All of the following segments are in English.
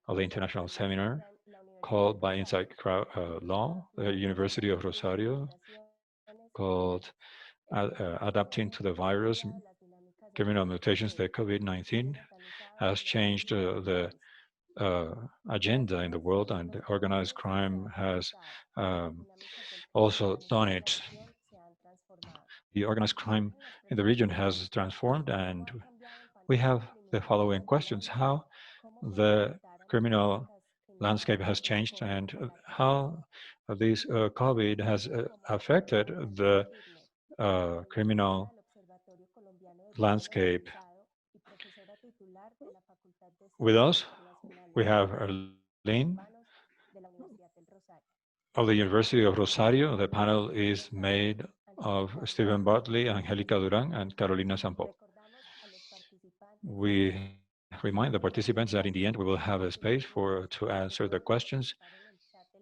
of the international seminar called by Inside Law, the University of Rosario, called Adapting to the Virus, Criminal Mutations, the COVID-19 has changed the agenda in the world, and organized crime has um, also done it. The organized crime in the region has transformed, and we have the following questions: how the criminal landscape has changed, and how this COVID has affected the criminal landscape. With us, we have Arlene of the University of Rosario. The panel is made of Stephen Bartley, Angelica Duran, and Carolina Sampo. We remind the participants that in the end we will have a space to answer the questions.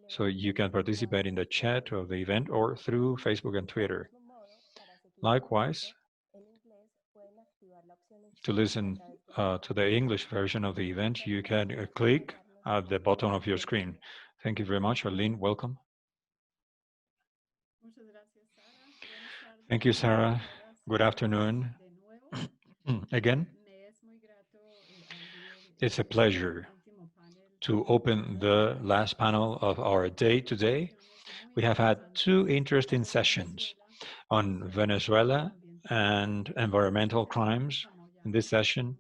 So you can participate in the chat of the event or through Facebook and Twitter. Likewise, to listen to the English version of the event, you can click at the bottom of your screen. Thank you very much, Arlene. Welcome. Thank you, Sarah. Good afternoon. Again, it's a pleasure to open the last panel of our day today. We have had two interesting sessions on Venezuela and environmental crimes. In this session,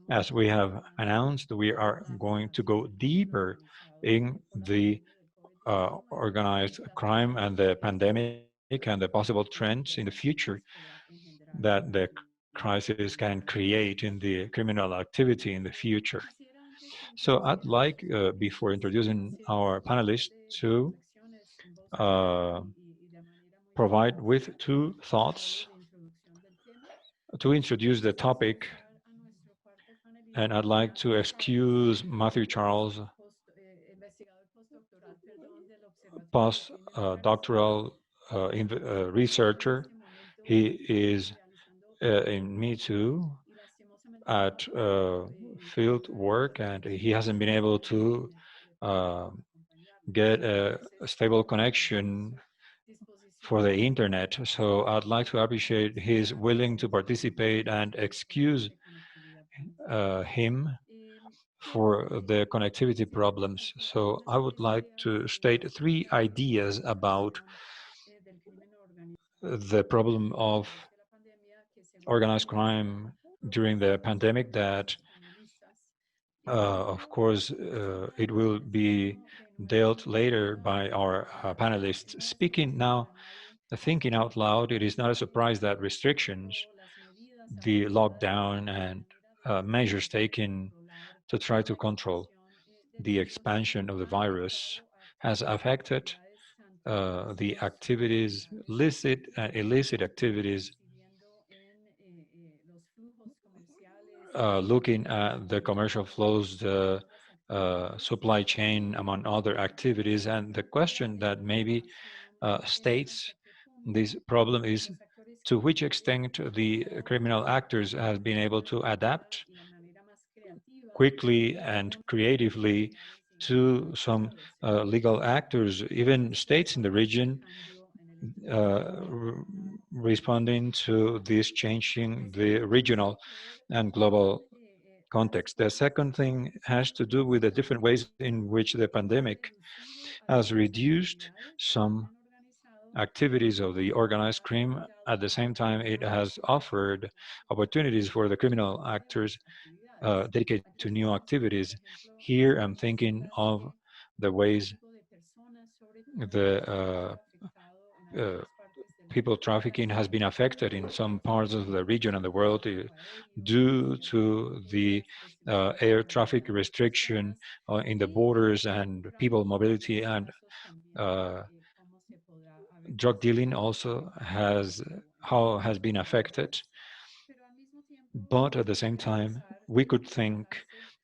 as we have announced, we are going to go deeper in the organized crime and the pandemic and the possible trends in the future that the crisis can create in the criminal activity in the future. So I'd like, before introducing our panelists, to uh, provide with two thoughts to introduce the topic, and I'd like to excuse Matthew Charles, post-doctoral researcher. He is in Me Too at field work, and he hasn't been able to uh, get a stable connection for the internet. So I'd like to appreciate his willing to participate and excuse him for the connectivity problems. So I would like to state three ideas about the problem of organized crime during the pandemic that, of course, it will be dealt later by our panelists. Speaking now, thinking out loud, it is not a surprise that restrictions, the lockdown, and measures taken to try to control the expansion of the virus has affected the activities, licit and illicit activities, looking at the commercial flows, the supply chain, among other activities. And the question that maybe states this problem is to which extent the criminal actors have been able to adapt quickly and creatively to some legal actors, even states in the region, responding to this changing the regional and global context. The second thing has to do with the different ways in which the pandemic has reduced some activities of the organized crime. At the same time, it has offered opportunities for the criminal actors dedicated to new activities. Here, I'm thinking of the ways the uh, people trafficking has been affected in some parts of the region and the world due to the air traffic restriction in the borders and people mobility, and uh, drug dealing also has been affected. But at the same time, we could think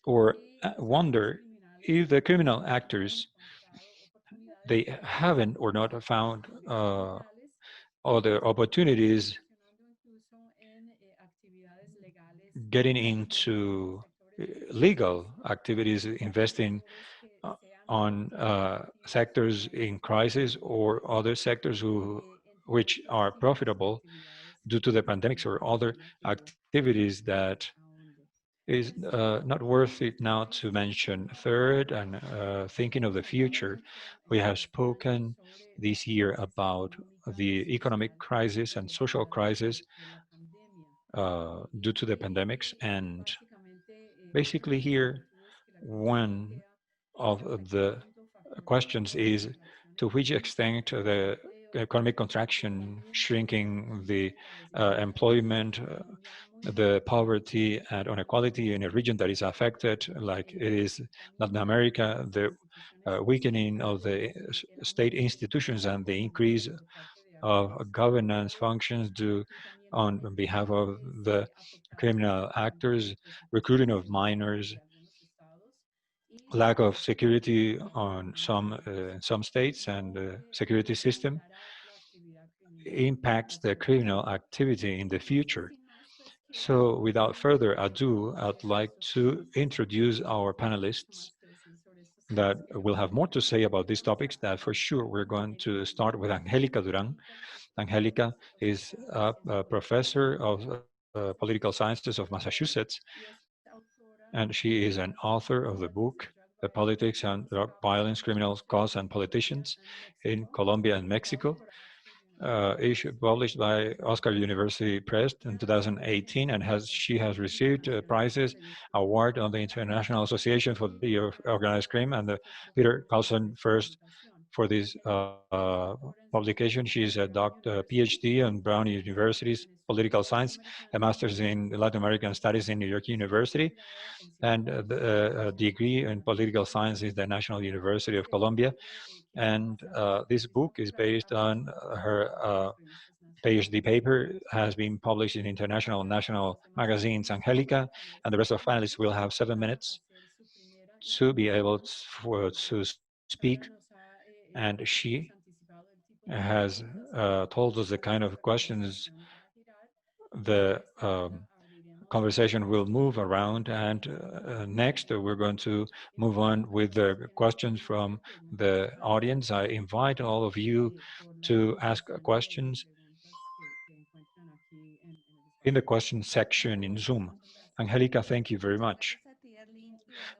or wonder if the criminal actors, they haven't or not found other opportunities getting into legal activities investing uh, on sectors in crisis or other sectors which are profitable due to the pandemics or other activities that is not worth it now to mention. Third, and thinking of the future, we have spoken this year about the economic crisis and social crisis due to the pandemics. And basically, here, one of the questions is to which extent the economic contraction, shrinking the employment, the poverty and inequality in a region that is affected, like it is Latin America, the weakening of the state institutions and the increase of governance functions due on behalf of the criminal actors, recruiting of minors, lack of security on some states, and the security system impacts the criminal activity in the future. So without further ado, I'd like to introduce our panelists that will have more to say about these topics. That for sure we're going to start with Angelica Duran. Angelica is a professor of political sciences of Massachusetts, and she is an author of the book The Politics and Drug Violence, Criminals, Cause, and Politicians in Colombia and Mexico, issued, published by Oscar University Press in 2018, and she has received prizes, award on the International Association for the Study of Organized Crime and the Peter Carlson First for this publication. She is a PhD on Brown University's Political Science, a master's in Latin American Studies in New York University, and the degree in Political Science is the National University of Colombia. And this book is based on her PhD paper, has been published in international and national magazines. Angelica and the rest of panelists will have 7 minutes to be able to speak, and she has told us the kind of questions the conversation will move around. And next, we're going to move on with the questions from the audience. I invite all of you to ask questions in the question section in Zoom. Angelica, thank you very much.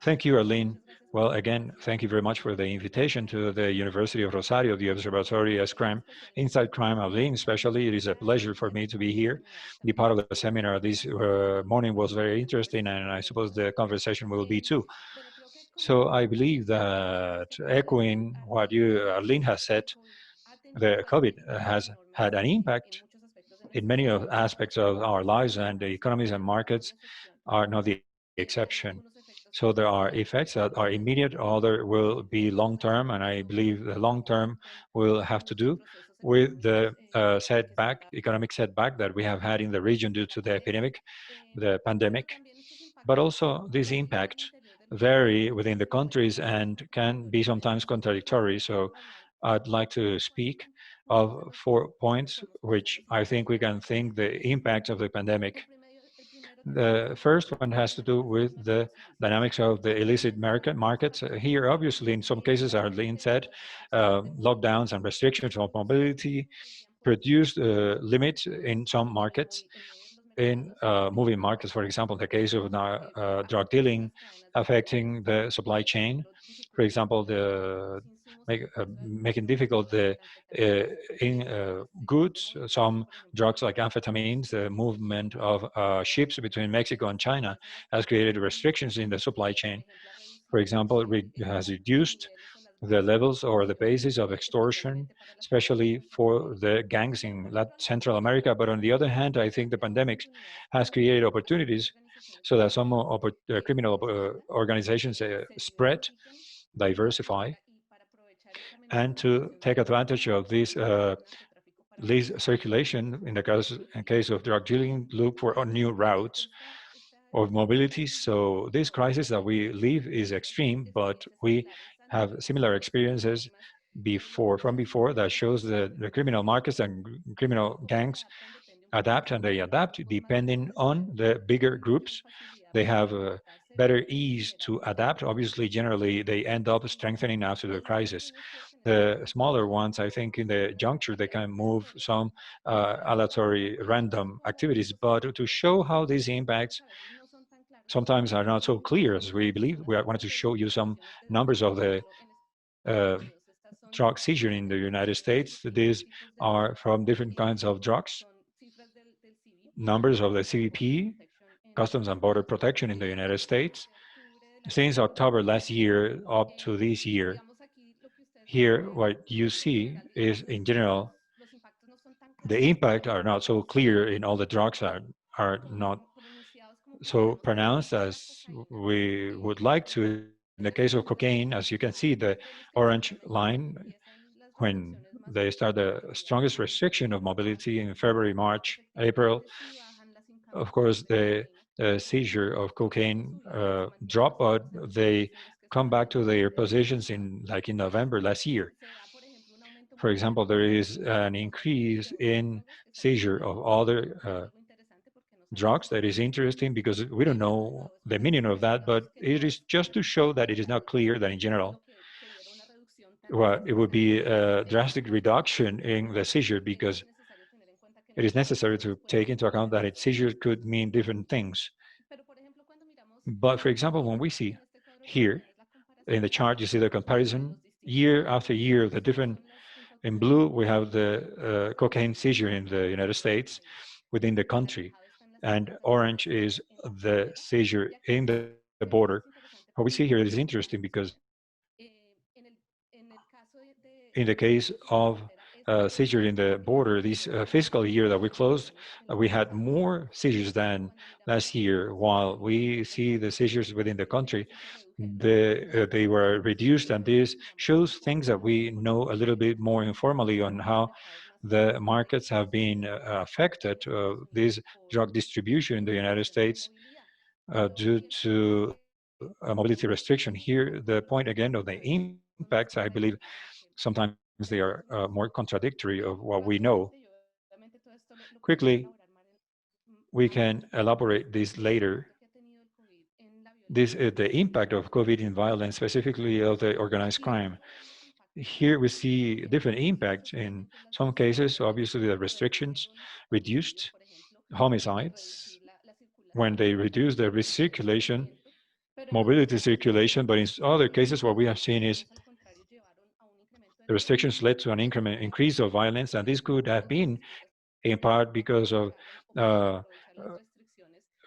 Thank you, Arlene. Well, again, thank you very much for the invitation to the University of Rosario, the Observatory as Crime, Inside Crime, Arlene, especially. It is a pleasure for me to be here, be part of the seminar. This morning was very interesting, and I suppose the conversation will be too. So I believe that echoing what Arlene has said, the COVID has had an impact in many of aspects of our lives, and the economies and markets are not the exception. So there are effects that are immediate, other will be long-term, and I believe the long-term will have to do with the economic setback that we have had in the region due to the pandemic. But also this impact vary within the countries and can be sometimes contradictory. So I'd like to speak of 4 points which I think we can think the impact of the pandemic. The first one has to do with the dynamics of the illicit markets. Here, obviously, in some cases, as Arlene said, lockdowns and restrictions of mobility produced limits in some markets, in moving markets. For example, the case of drug dealing affecting the supply chain. For example, making difficult the in goods, some drugs like amphetamines, the movement of ships between Mexico and China has created restrictions in the supply chain. For example, it has reduced the levels or the basis of extortion, especially for the gangs in Central America. But on the other hand, I think the pandemic has created opportunities so that some criminal organizations spread, diversify, and to take advantage of this least circulation in case of drug dealing, look for new routes of mobility. So this crisis that we live is extreme, but we have similar experiences from before that shows that the criminal markets and criminal gangs adapt, and they adapt depending on the bigger groups. They have better ease to adapt. Obviously, generally, they end up strengthening after the crisis. The smaller ones, I think, in the juncture, they can move some aleatory random activities. But to show how these impacts sometimes are not so clear as we believe, wanted to show you some numbers of the drug seizure in the United States. These are from different kinds of drugs, numbers of the CBP, Customs and Border Protection in the United States, since October last year up to this year. Here, what you see is, in general, the impact are not so clear in all the drugs, are not so pronounced as we would like to. In the case of cocaine, as you can see, the orange line, when they start the strongest restriction of mobility in February, March, April, of course, the seizure of cocaine drop, but they come back to their positions in like in November last year. For example, there is an increase in seizure of other drugs. That is interesting because we don't know the meaning of that, but it is just to show that it is not clear that in general, well, it would be a drastic reduction in the seizure because it is necessary to take into account that seizure could mean different things. But for example, when we see here in the chart, you see the comparison year after year, the different, in blue, we have the cocaine seizure in the United States within the country, and orange is the seizure in the border. What we see here is interesting because in the case of seizure in the border, this fiscal year that we closed, we had more seizures than last year. While we see the seizures within the country, they were reduced, and this shows things that we know a little bit more informally on how the markets have been affected. This drug distribution in the United States due to mobility restriction. Here, the point again of the impacts, I believe, sometimes they are more contradictory of what we know. Quickly, we can elaborate this later. This the impact of COVID in violence, specifically of the organized crime. Here we see different impacts. In some cases, obviously the restrictions reduced homicides when they reduce the recirculation, mobility circulation, but in other cases what we have seen is the restrictions led to an increase of violence, and this could have been in part because of uh,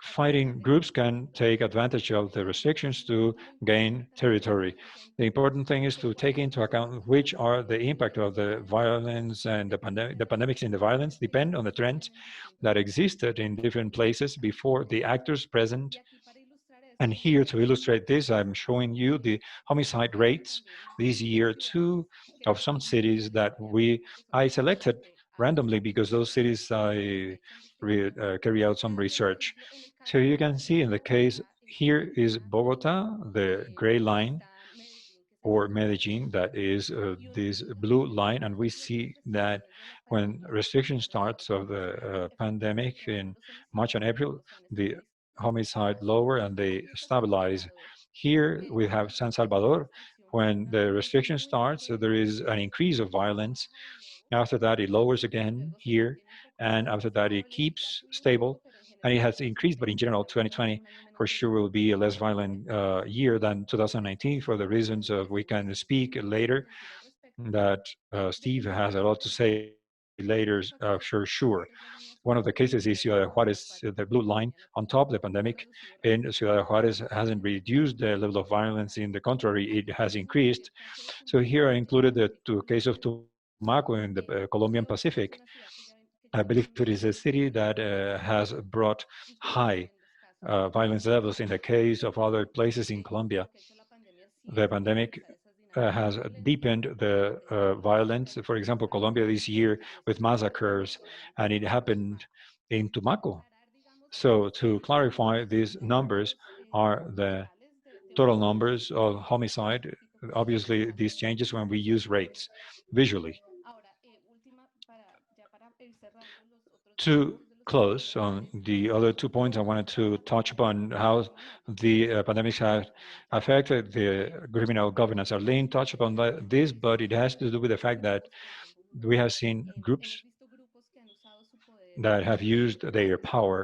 fighting groups can take advantage of the restrictions to gain territory. The important thing is to take into account which are the impact of the violence and the pandemic. The pandemics and the violence depend on the trends that existed in different places before the actors present. And here to illustrate this, I'm showing you the homicide rates this year too of some cities that I selected randomly because those cities I carry out some research. So you can see in the case here is Bogota, the gray line, or Medellin, that is this blue line, and we see that when restriction starts of the pandemic in March and April, the homicide lower and they stabilize. Here we have San Salvador. When the restriction starts, there is an increase of violence. After that, it lowers again here, and after that, it keeps stable. And it has increased, but in general, 2020 for sure will be a less violent year than 2019 for the reasons of we can speak later. That Steve has a lot to say later, sure. One of the cases is Ciudad de Juarez, the blue line on top. The pandemic in Ciudad de Juarez hasn't reduced the level of violence. In the contrary, it has increased. So here I included the case of Tumaco in the Colombian Pacific. I believe it is a city that has brought high violence levels. In the case of other places in Colombia, the pandemic has deepened the violence. For example, Colombia this year with massacres, and it happened in Tumaco. So to clarify, these numbers are the total numbers of homicide. Obviously, this changes when we use rates visually. To close on the other 2 points, I wanted to touch upon how the pandemic has affected the criminal governance. Arlene touched upon this, but it has to do with the fact that we have seen groups that have used their power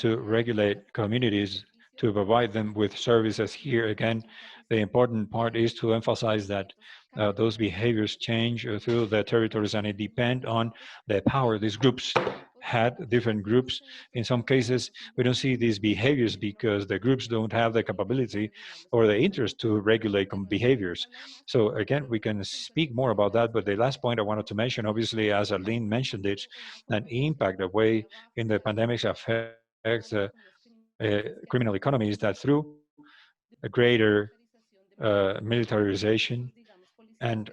to regulate communities, to provide them with services. Here again, the important part is to emphasize that those behaviors change through the territories, and it depends on the power these groups had. Different groups, in some cases, we don't see these behaviors because the groups don't have the capability or the interest to regulate behaviors. So again, we can speak more about that, but the last point I wanted to mention, obviously, as Arlene mentioned it, an impact, the way in the pandemics affects criminal economies, that through a greater militarization and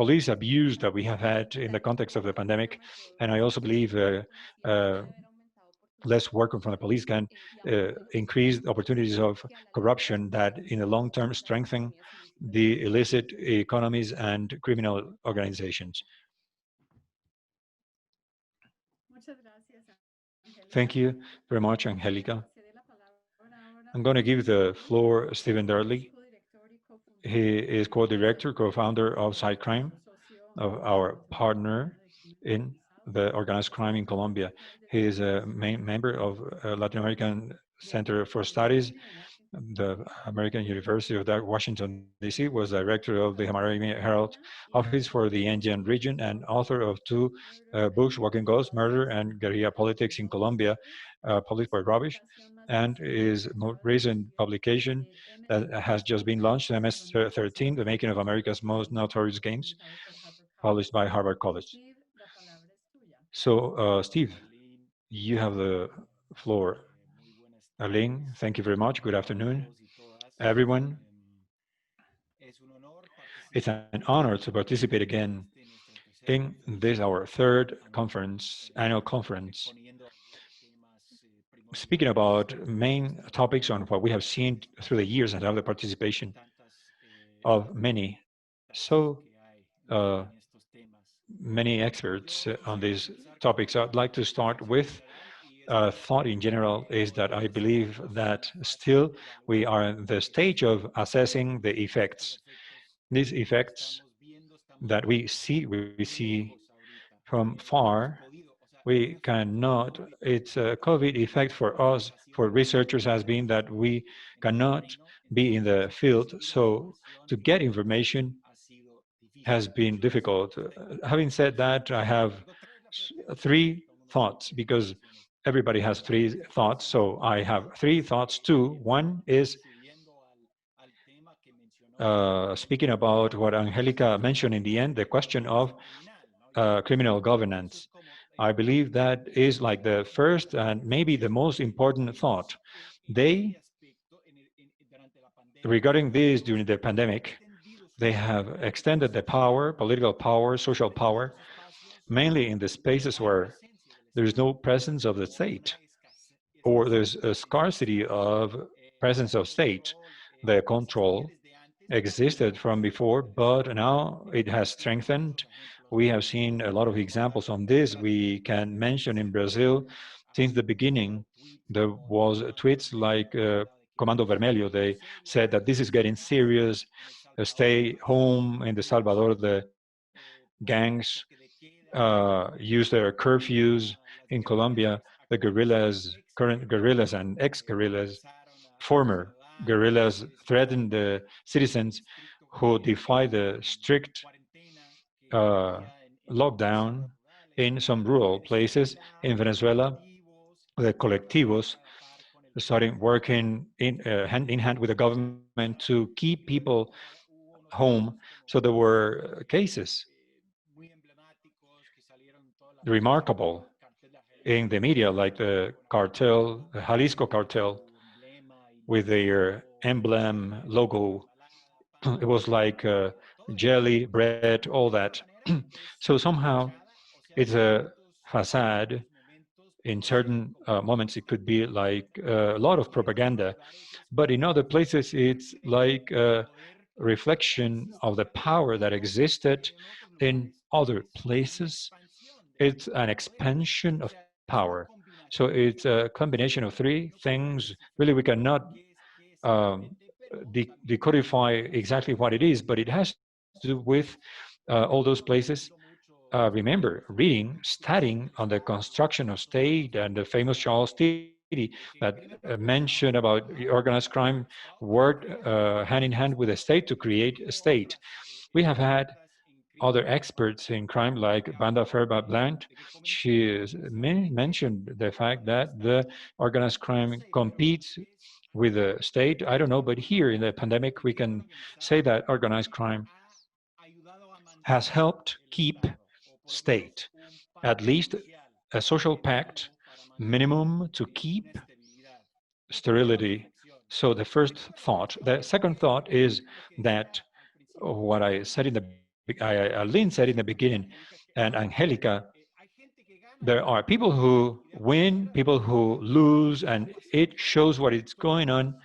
police abuse that we have had in the context of the pandemic. And I also believe uh, less work from the police can increase opportunities of corruption that in the long term strengthen the illicit economies and criminal organizations. Thank you very much, Angelica. I'm going to give the floor Stephen Darley. He is co-director, co-founder of Cybercrime, of our partner in the organized crime in Colombia. He is a main member of Latin American Center for Studies, the American University of Washington, D.C., was director of the Miami Herald Office for the Andean region and author of two books, Walking Ghosts, Murder and Guerrilla Politics in Colombia, published by Rubbish, and his most recent publication that has just been launched, MS-13, The Making of America's Most Notorious Games, published by Harvard College. So, Steve, you have the floor. Arlene, thank you very much. Good afternoon, everyone. It's an honor to participate again in this, our third conference, annual conference, speaking about main topics on what we have seen through the years and have the participation of many, so many experts on these topics. I'd like to start with thought in general is that I believe that still we are in the stage of assessing the effects. These effects that we see from far, we cannot, it's a COVID effect for us, for researchers has been that we cannot be in the field, so to get information has been difficult. Having said that, I have three thoughts because everybody has three thoughts. So I have three thoughts too. One is speaking about what Angelica mentioned in the end, the question of criminal governance. I believe that is like the first and maybe the most important thought. They, regarding this during the pandemic, they have extended the power, political power, social power, mainly in the spaces where there is no presence of the state or there's a scarcity of presence of state. The control existed from before, but now it has strengthened. We have seen a lot of examples on this. We can mention in Brazil, since the beginning, there was tweets like Comando Vermelho. They said that this is getting serious. Stay home in the Salvador. The gangs use their curfews in Colombia. The guerrillas, current guerrillas and ex-guerrillas, former guerrillas threaten the citizens who defy the strict uh, lockdown in some rural places in Venezuela. The colectivos starting working hand in hand with the government to keep people home. So there were cases remarkable in the media, like the cartel, the Jalisco cartel, with their emblem, logo. It was like jelly, bread, all that. So somehow it's a facade. In certain moments, it could be like a lot of propaganda, but in other places, it's like a reflection of the power that existed in other places. It's an expansion of power. So it's a combination of three things. Really, we cannot um, decodify exactly what it is, but it has to do with all those places. Remember reading, studying on the construction of state and the famous Charles Tilly that mentioned about organized crime worked hand in hand with the state to create a state. We have had other experts in crime like Banda Ferba Blanc. Mentioned the fact that the organized crime competes with the state. I don't know, but here in the pandemic, we can say that organized crime has helped keep state, at least a social pact minimum to keep sterility. So the first thought. The second thought is that what I said in the Aline said in the beginning, and Angelica, there are people who win, people who lose, and it shows what is going on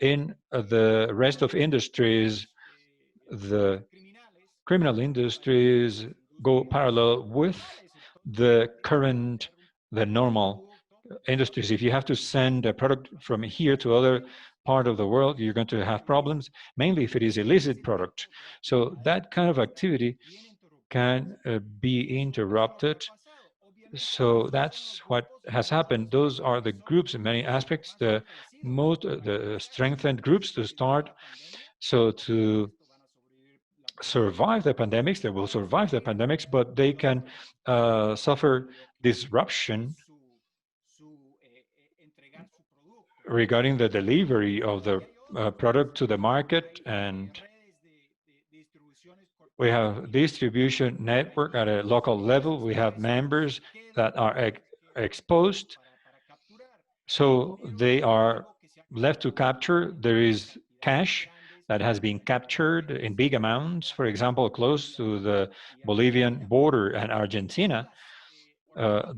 in the rest of industries. The criminal industries go parallel with the current, the normal industries. If you have to send a product from here to other part of the world, you're going to have problems, mainly if it is illicit product. So that kind of activity can be interrupted. So that's what has happened. Those are the groups in many aspects, the most the strengthened groups to start. So to survive the pandemics, they will survive the pandemics, but they can suffer disruption regarding the delivery of the product to the market. And we have distribution network at a local level. We have members that are exposed, so they are left to capture. There is cash that has been captured in big amounts, for example, close to the Bolivian border and Argentina,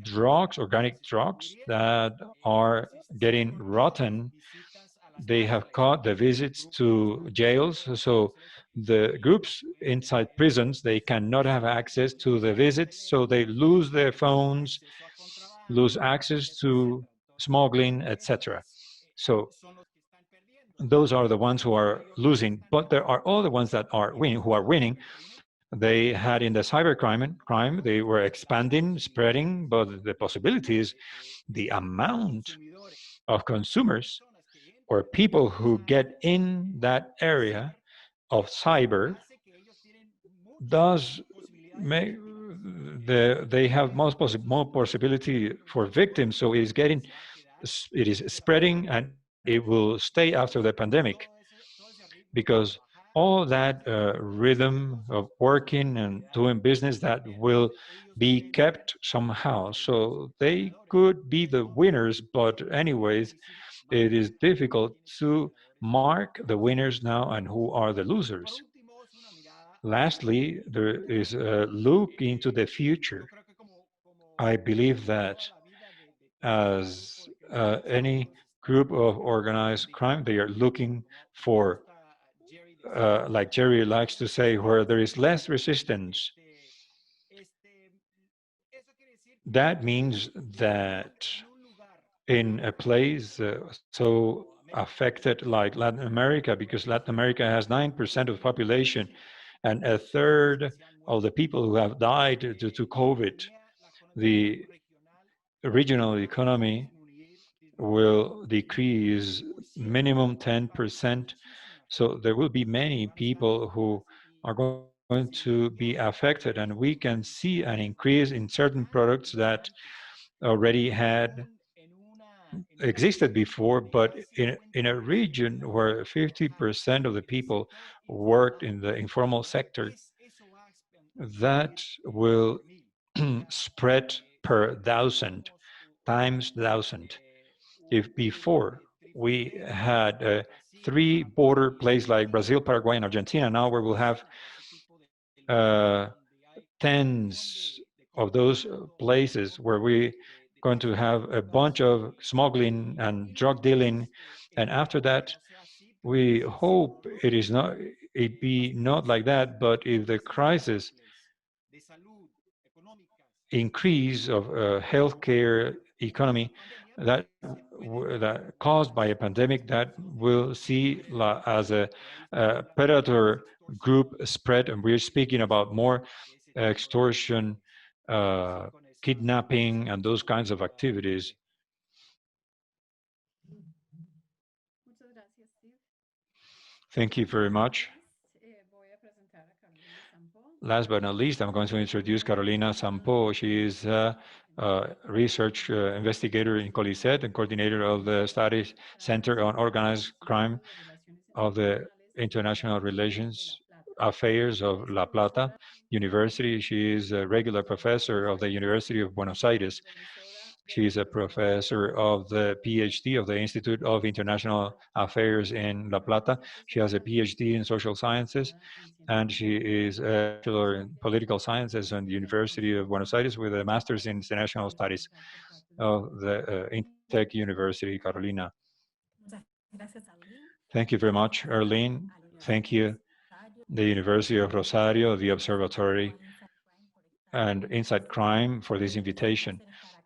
drugs, organic drugs that are getting rotten. They have caught the visits to jails. So the groups inside prisons, they cannot have access to the visits, so they lose their phones, lose access to smuggling, etc. So those are the ones who are losing, but there are other ones that are winning, who are winning. They had in the crime, they were expanding, spreading, but the possibilities, the amount of consumers or people who get in that area of cyber does make they have more possibility for victims. So it is spreading, and it will stay after the pandemic, because all that rhythm of working and doing business, that will be kept somehow. So they could be the winners, but anyways, it is difficult to mark the winners now and who are the losers. Lastly, there is a look into the future. I believe that as any group of organized crime, they are looking for, like Jerry likes to say, where there is less resistance. That means that in a place so affected like Latin America, because Latin America has 9% of the population and a third of the people who have died due to COVID, the regional economy will decrease minimum 10%. So there will be many people who are going to be affected, and we can see an increase in certain products that already had existed before, but in a region where 50% of the people worked in the informal sector, that will spread per thousand, times thousand. If before we had a three border place like Brazil, Paraguay, and Argentina, now we will have tens of those places where we going to have a bunch of smuggling and drug dealing. And after that, we hope it be not like that. But if the crisis increase of healthcare economy that caused by a pandemic that will see as a predator group spread, and we're speaking about more extortion, uh, kidnapping, and those kinds of activities. Thank you very much. Last but not least, I'm going to introduce Carolina Sampo. She is a research investigator in COLICET and coordinator of the Studies Center on Organized Crime of the International Relations Affairs of La Plata University. She is a regular professor of the University of Buenos Aires. She is a professor of the PhD of the Institute of International Affairs in La Plata. She has a PhD in social sciences, and she is a bachelor in political sciences at the University of Buenos Aires with a master's in international studies of the Intec University, Carolina. Thank you very much, Arlene. Thank you, the University of Rosario, the Observatory, and Inside Crime for this invitation.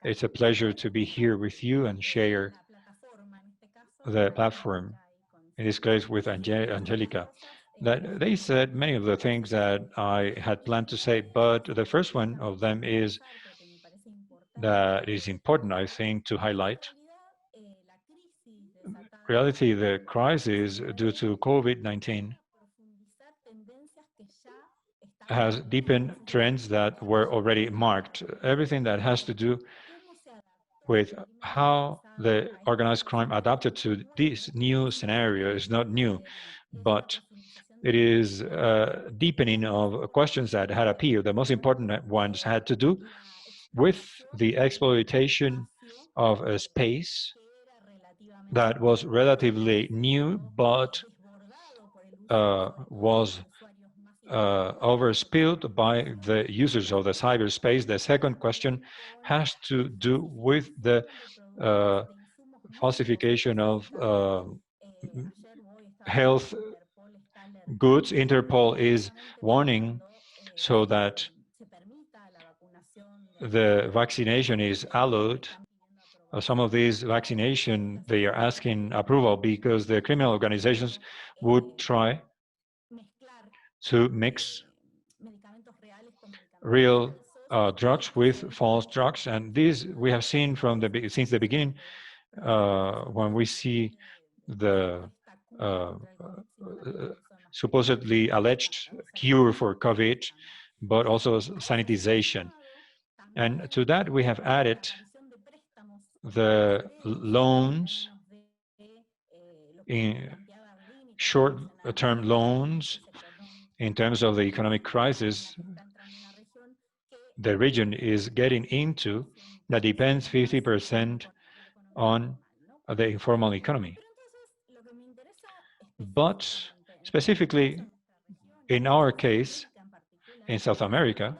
It's a pleasure to be here with you and share the platform, in this case with Angelica. That they said many of the things that I had planned to say, but the first one of them is that is important, I think, to highlight. Reality, the crisis due to COVID-19 has deepened trends that were already marked. Everything that has to do with how the organized crime adapted to this new scenario is not new, but it is a deepening of questions that had appeared. The most important ones had to do with the exploitation of a space that was relatively new, but was overspilled by the users of the cyberspace. The second question has to do with the uh, falsification of health goods. Interpol is warning so that the vaccination is allowed. Some of these vaccination, they are asking approval because the criminal organizations would try to mix real drugs with false drugs. And this we have seen from since the beginning when we see the uh, supposedly alleged cure for COVID, but also sanitization. And to that, we have added the loans, in short-term loans, in terms of the economic crisis the region is getting into, that depends 50% on the informal economy. But specifically, in our case, in South America,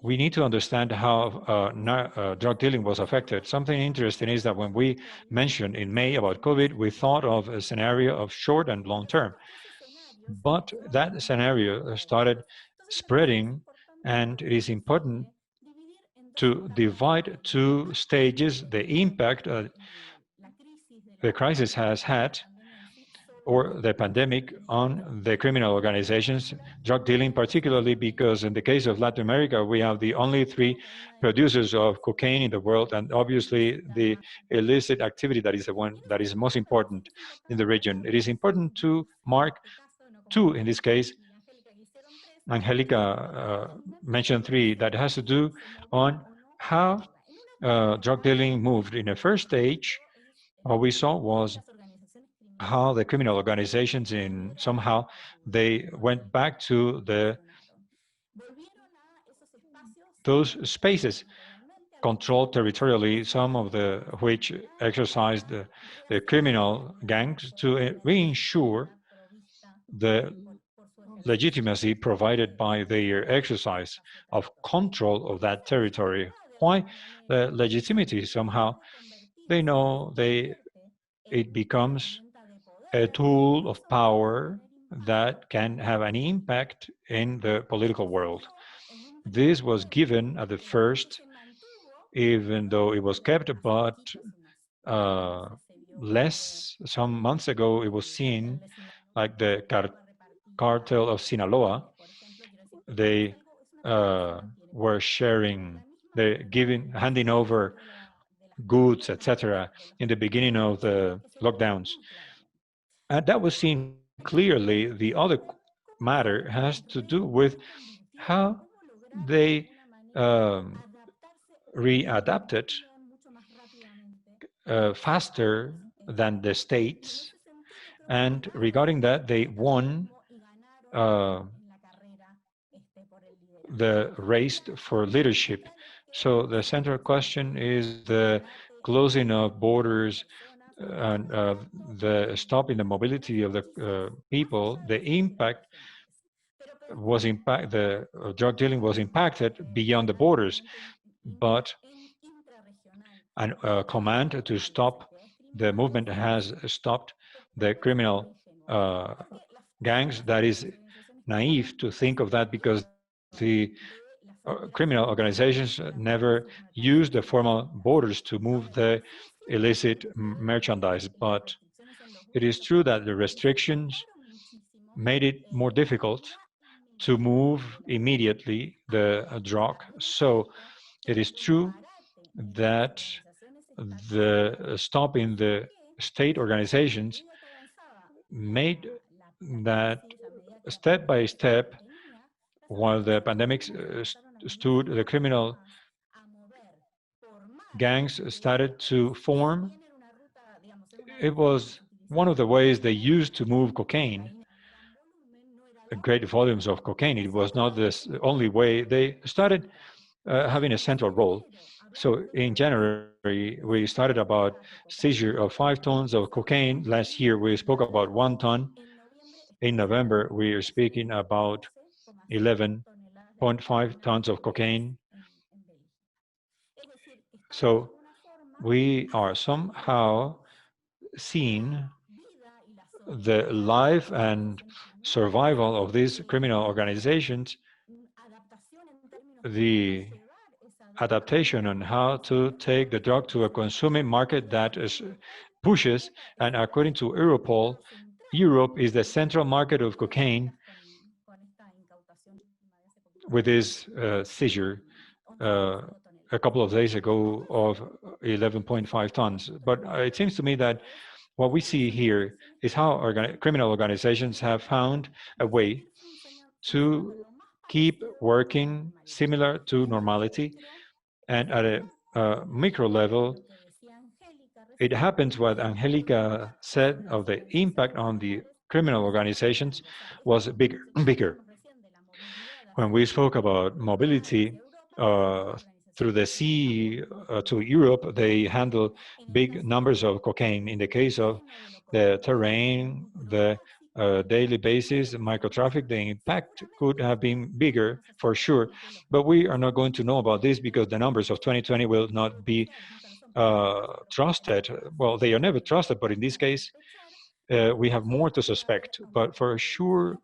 we need to understand how drug dealing was affected. Something interesting is that when we mentioned in May about COVID, we thought of a scenario of short and long term. But that scenario started spreading, and it is important to divide two stages the impact the crisis has had, or the pandemic, on the criminal organizations, drug dealing particularly, because in the case of Latin America, we have the only three producers of cocaine in the world, and obviously the illicit activity that is the one that is most important in the region. It is important to mark two in this case. Angelica mentioned three that has to do on how drug dealing moved. In the first stage, what we saw was how the criminal organizations in somehow they went back to those spaces controlled territorially, some of the which exercised the criminal gangs to reinsure the legitimacy provided by their exercise of control of that territory. Why the legitimacy? Somehow they know it becomes a tool of power that can have an impact in the political world. This was given at the first, even though it was kept, but uh, less, some months ago, it was seen like the cartel of Sinaloa. They were sharing, they giving, handing over goods, etc., in the beginning of the lockdowns. And that was seen clearly. The other matter has to do with how they um, readapted faster than the states. And regarding that, they won uh, the race for leadership. So the central question is the closing of borders and the stopping the mobility of the people. The impact was the drug dealing was impacted beyond the borders, but a command to stop the movement has stopped the criminal uh, gangs. That is naive to think of that because the criminal organizations never use the formal borders to move the illicit merchandise. But it is true that the restrictions made it more difficult to move immediately the drug. So it is true that the stop in the state organizations made that step by step, while the pandemic stood, the criminal gangs started to form. It was one of the ways they used to move cocaine, great volumes of cocaine. It was not the only way. They started having a central role. So in January, we started about seizure of 5 tons of cocaine. Last year, we spoke about 1 ton. In November, we are speaking about 11.5 tons of cocaine. So we are somehow seeing the life and survival of these criminal organizations, the adaptation on how to take the drug to a consuming market that pushes, and according to Europol, Europe is the central market of cocaine with this seizure uh, a couple of days ago of 11.5 tons. But it seems to me that what we see here is how criminal organizations have found a way to keep working similar to normality. And at a micro level, it happens what Angelica said of the impact on the criminal organizations was bigger. bigger. When we spoke about mobility through the sea to Europe, they handle big numbers of cocaine. In the case of the terrain, the daily basis, micro traffic, the impact could have been bigger for sure. But we are not going to know about this because the numbers of 2020 will not be trusted. Well, they are never trusted, but in this case, we have more to suspect. But for sure,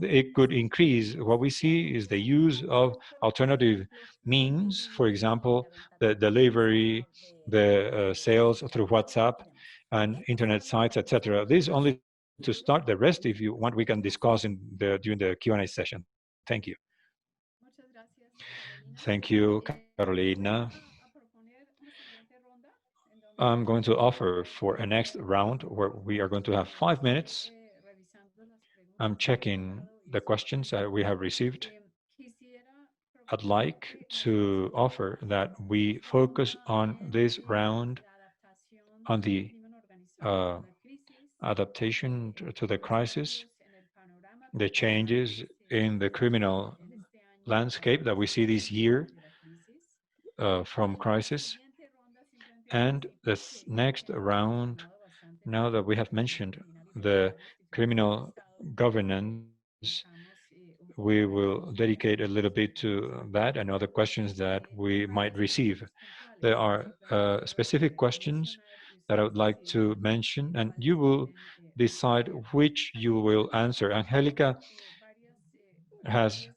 it could increase. What we see is the use of alternative means, for example, the delivery, the sales through WhatsApp and internet sites, etc. This only to start. The rest, if you want, we can discuss during the Q&A session. Thank you. Thank you, Carolina. I'm going to offer for a next round where we are going to have 5 minutes. I'm checking the questions that we have received. I'd like to offer that we focus on this round on the uh, adaptation to the crisis, the changes in the criminal landscape that we see this year from crisis, and this next round, now that we have mentioned the criminal governance, we will dedicate a little bit to that and other questions that we might receive. There are specific questions that I would like to mention, and you will decide which you will answer. Angelica has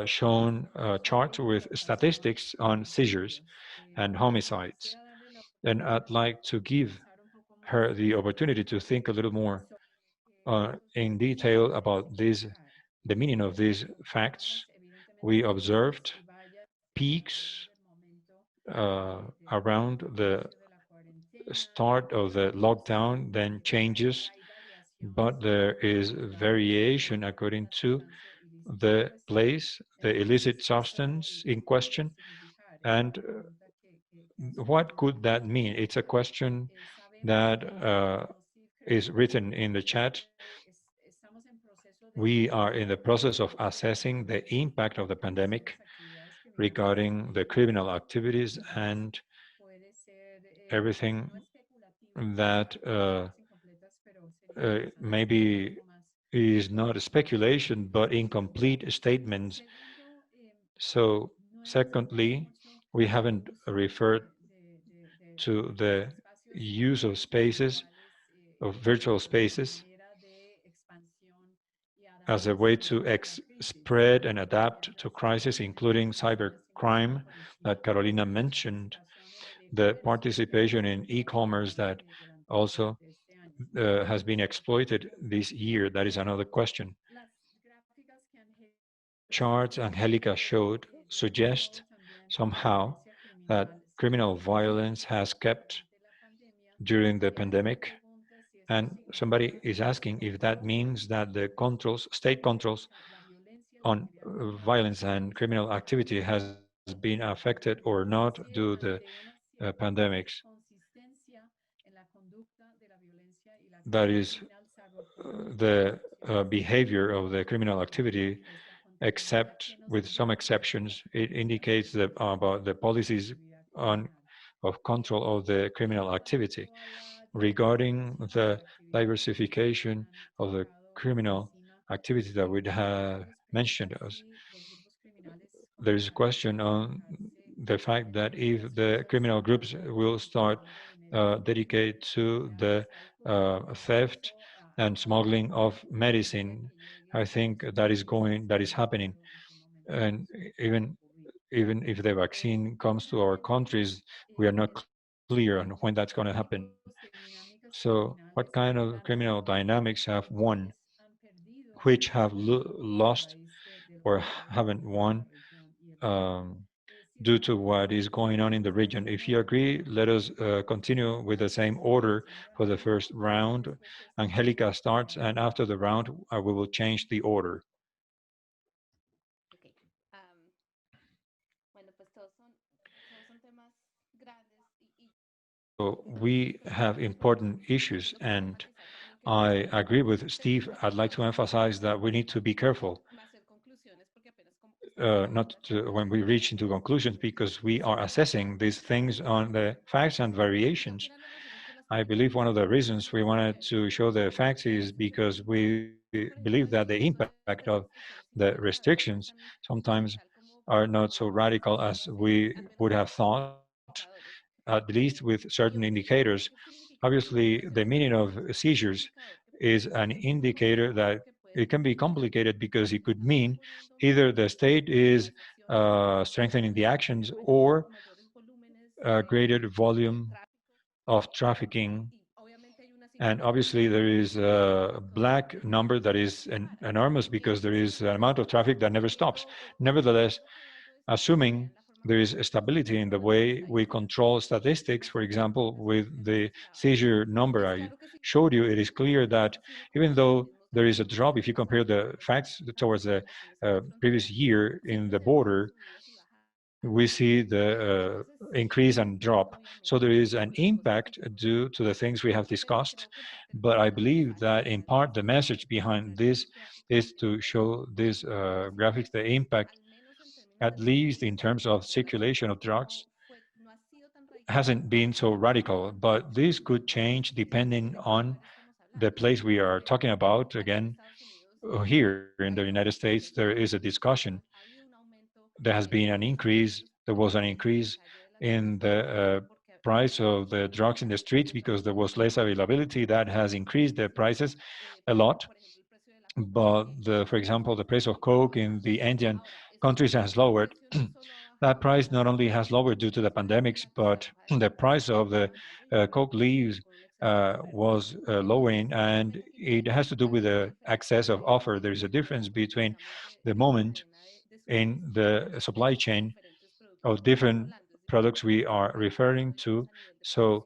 shown charts with statistics on seizures and homicides. And I'd like to give her the opportunity to think a little more in detail about this, the meaning of these facts. We observed peaks around the start of the lockdown, then changes, but there is variation according to the place, the illicit substance in question, and what could that mean? It's a question that is written in the chat. We are in the process of assessing the impact of the pandemic regarding the criminal activities and everything that maybe is not a speculation but incomplete statements. So, secondly, we haven't referred to the use of spaces, of virtual spaces, as a way to spread and adapt to crisis, including cybercrime that Carolina mentioned, the participation in e-commerce that also has been exploited this year. That is another question. The charts Angelica showed suggest somehow that criminal violence has kept during the pandemic. And somebody is asking if that means that the controls, state controls on violence and criminal activity has been affected or not due to the pandemics. That is the behavior of the criminal activity, except with some exceptions. It indicates that about the policies on of control of the criminal activity. Regarding the diversification of the criminal activity that we have mentioned us, there is a question on the fact that if the criminal groups will start dedicated to the theft and smuggling of medicine, I think that is happening. And even even if the vaccine comes to our countries, we are not clear on when that's going to happen. So, what kind of criminal dynamics have won, which have lost or haven't won um, due to what is going on in the region? If you agree, let us continue with the same order for the first round. Angelica starts, and after the round, we will change the order. So we have important issues, and I agree with Steve. I'd like to emphasize that we need to be careful not to, when we reach into conclusions, because we are assessing these things on the facts and variations. I believe one of the reasons we wanted to show the facts is because we believe that the impact of the restrictions sometimes are not so radical as we would have thought, at least with certain indicators. Obviously, the meaning of seizures is an indicator that it can be complicated because it could mean either the state is strengthening the actions or a greater volume of trafficking. And obviously, there is a black number that is enormous because there is an amount of traffic that never stops. Nevertheless, assuming there is stability in the way we control statistics, for example, with the seizure number I showed you, it is clear that even though there is a drop, if you compare the facts towards the previous year in the border, we see the increase and drop. So there is an impact due to the things we have discussed. But I believe that in part the message behind this is to show this graphics the impact, at least in terms of circulation of drugs, hasn't been so radical. But this could change depending on the place we are talking about. Again, here in the United States, there is a discussion. There has been an increase. There was an increase in the price of the drugs in the streets because there was less availability. That has increased the prices a lot. but for example, the price of coke in the Indian countries has lowered. That price not only has lowered due to the pandemics, but the price of the coke leaves was lowering, and it has to do with the excess of offer. There is a difference between the moment in the supply chain of different products we are referring to. So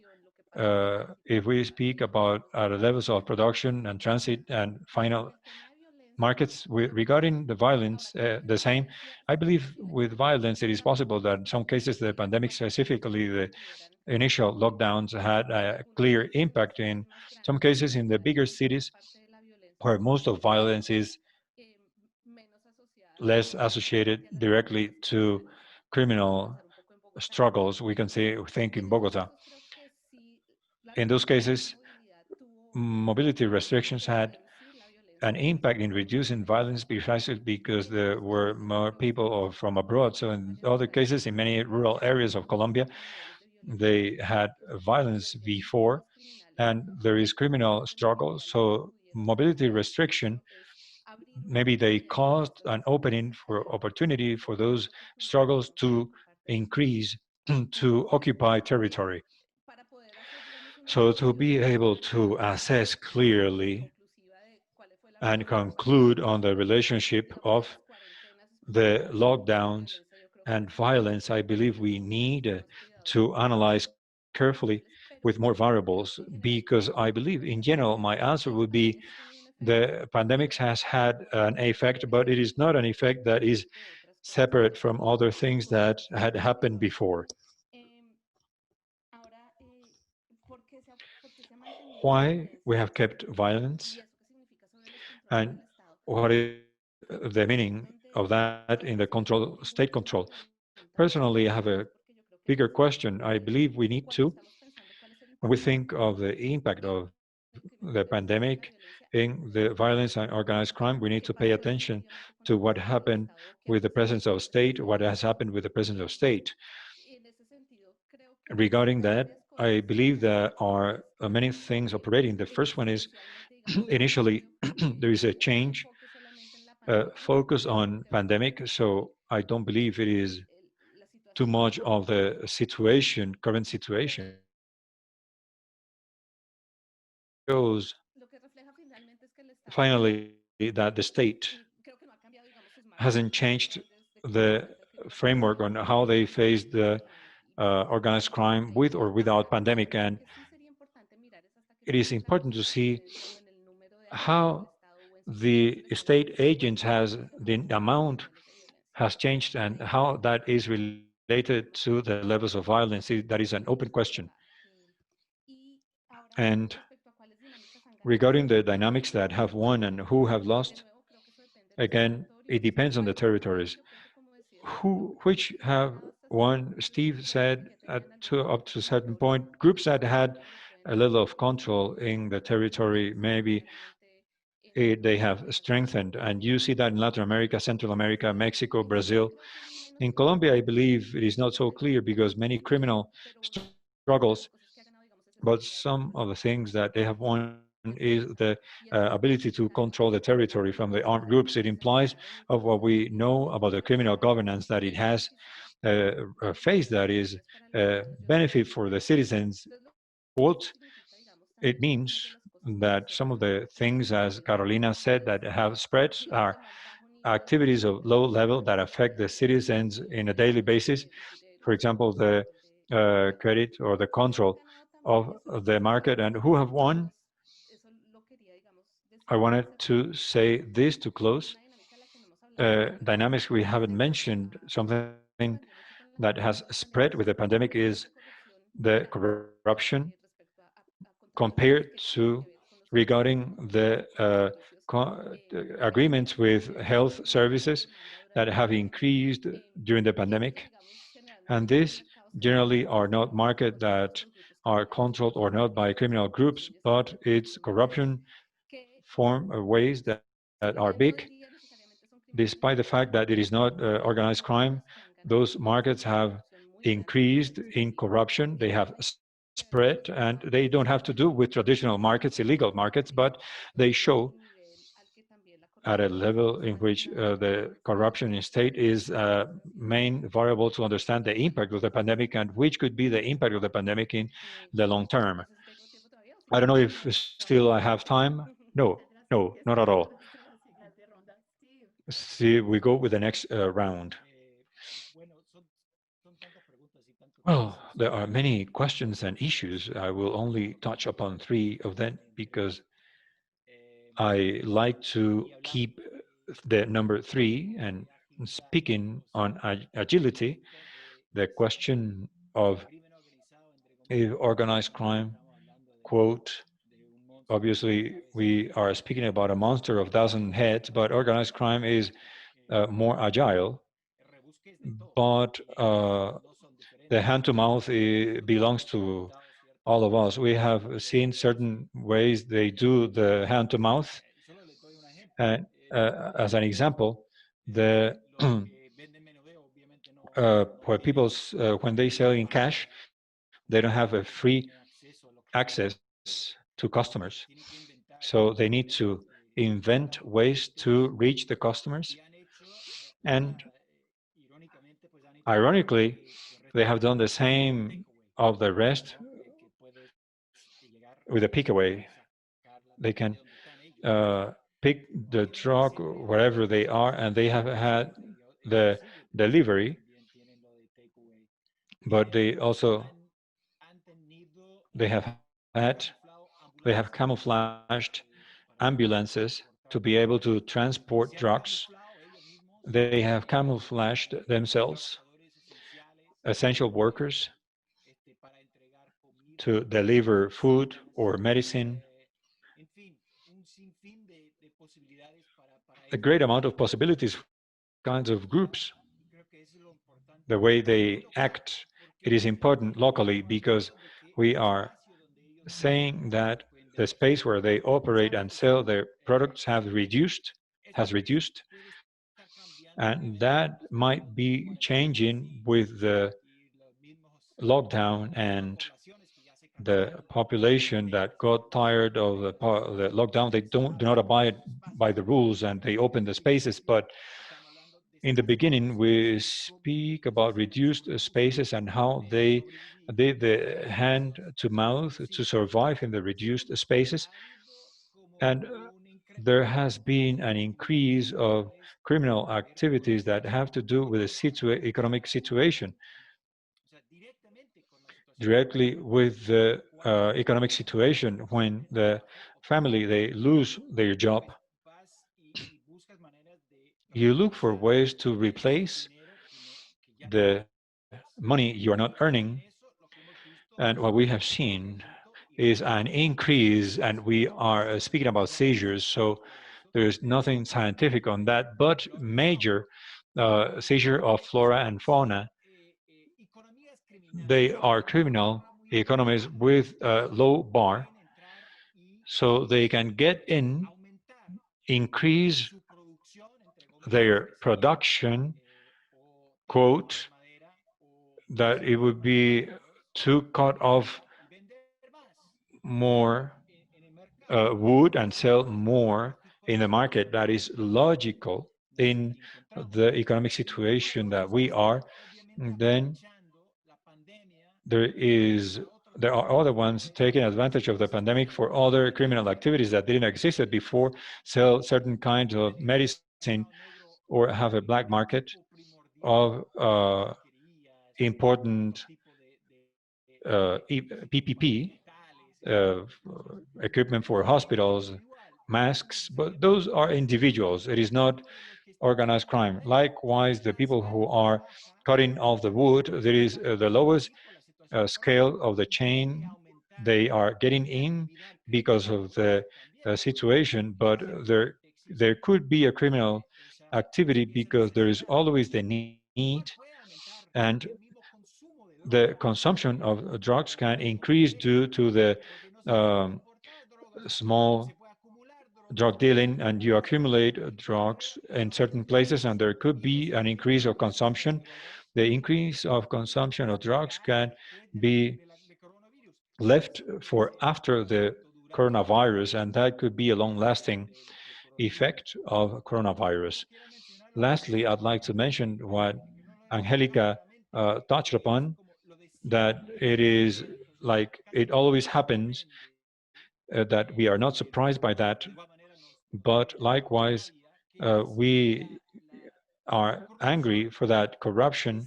if we speak about the levels of production and transit and final markets regarding the violence, the same. I believe with violence, it is possible that in some cases the pandemic, specifically the initial lockdowns, had a clear impact in some cases in the bigger cities where most of violence is less associated directly to criminal struggles. We can say, think in Bogota. In those cases, mobility restrictions had an impact in reducing violence precisely because there were more people from abroad. So in other cases, in many rural areas of Colombia, they had violence before, and there is criminal struggle. So mobility restriction, maybe they caused an opening for opportunity for those struggles to increase, to occupy territory. So to be able to assess clearly and conclude on the relationship of the lockdowns and violence, I believe we need to analyze carefully with more variables, because I believe in general my answer would be the pandemic has had an effect, but it is not an effect that is separate from other things that had happened before. Why we have kept violence and what is the meaning of that in the control, state control. Personally, I have a bigger question. I believe we need to, when we think of the impact of the pandemic in the violence and organized crime, we need to pay attention to what happened with the presence of state, what has happened with the presence of state. Regarding that, I believe there are many things operating. The first one is initially there is a change focus on pandemic, so I don't believe it is too much of the situation, current situation. It shows finally that the state hasn't changed the framework on how they face the organized crime with or without pandemic, and it is important to see how the state agents has the amount has changed and how that is related to the levels of violence. That is an open question. And regarding the dynamics that have won and who have lost, again, it depends on the territories. Which have won, Steve said, up to a certain point, groups that had a little of control in the territory, maybe they have strengthened. And you see that in Latin America, Central America, Mexico, Brazil. In Colombia, I believe it is not so clear because many criminal struggles, but some of the things that they have won is the ability to control the territory from the armed groups. It implies of what we know about the criminal governance that it has faced, that is benefit for the citizens. What it means that some of the things, as Carolina said, that have spread are activities of low level that affect the citizens in a daily basis. For example, the credit or the control of the market. And who have won? I wanted to say this to close. Dynamics we haven't mentioned, something that has spread with the pandemic is the corruption compared to regarding the agreements with health services that have increased during the pandemic. And these generally are not markets that are controlled or not by criminal groups, but it's corruption form of ways that are big. Despite the fact that it is not organized crime, those markets have increased in corruption. They have spread, and they don't have to do with traditional markets, illegal markets, but they show at a level in which the corruption in state is a main variable to understand the impact of the pandemic and which could be the impact of the pandemic in the long term. I don't know if still I have time. No, no, not at all. See, we go with the next round. Well, there are many questions and issues. I will only touch upon three of them because I like to keep the number three. And speaking on agility, the question of if organized crime, quote, obviously we are speaking about a monster of thousand heads, but organized crime is more agile. But the hand to mouth belongs to all of us. We have seen certain ways they do the hand to mouth. And as an example, the where people when they sell in cash, they don't have a free access to customers. So they need to invent ways to reach the customers. And ironically, they have done the same of the rest with a pick away. They can pick the truck wherever they are, and they have had the delivery, but they have had they have camouflaged ambulances to be able to transport drugs. They have camouflaged themselves, essential workers, to deliver food or medicine. A great amount of possibilities for these kinds of groups. The way they act, it is important locally because we are saying that the space where they operate and sell their products has reduced, and that might be changing with the lockdown and the population that got tired of the lockdown. They do not abide by the rules and they open the spaces. But in the beginning, we speak about reduced spaces and how they did the hand to mouth to survive in the reduced spaces. And there has been an increase of criminal activities that have to do with the economic situation, directly with the economic situation. When the family they lose their job, you look for ways to replace the money you are not earning. And what we have seen is an increase, and we are speaking about seizures, so there's nothing scientific on that, but major seizure of flora and fauna. They are criminal economies with a low bar, so they can get in, increase their production, quote, that it would be to cut off more wood and sell more in the market. That is logical in the economic situation that we are. Then there is there are other ones taking advantage of the pandemic for other criminal activities that didn't exist before, sell certain kinds of medicine or have a black market of important PPP, uh, equipment for hospitals, masks, but those are individuals. It is not organized crime. Likewise, the people who are cutting off the wood, there is the lowest scale of the chain. They are getting in because of the situation, but there could be a criminal activity because there is always the need, and the consumption of drugs can increase due to the um, small drug dealing, and you accumulate drugs in certain places, and there could be an increase of consumption. The increase of consumption of drugs can be left for after the coronavirus, and that could be a long lasting effect of coronavirus. Lastly, I'd like to mention what Angelica touched upon, that it is like it always happens, that we are not surprised by that, but likewise, we are angry for that corruption,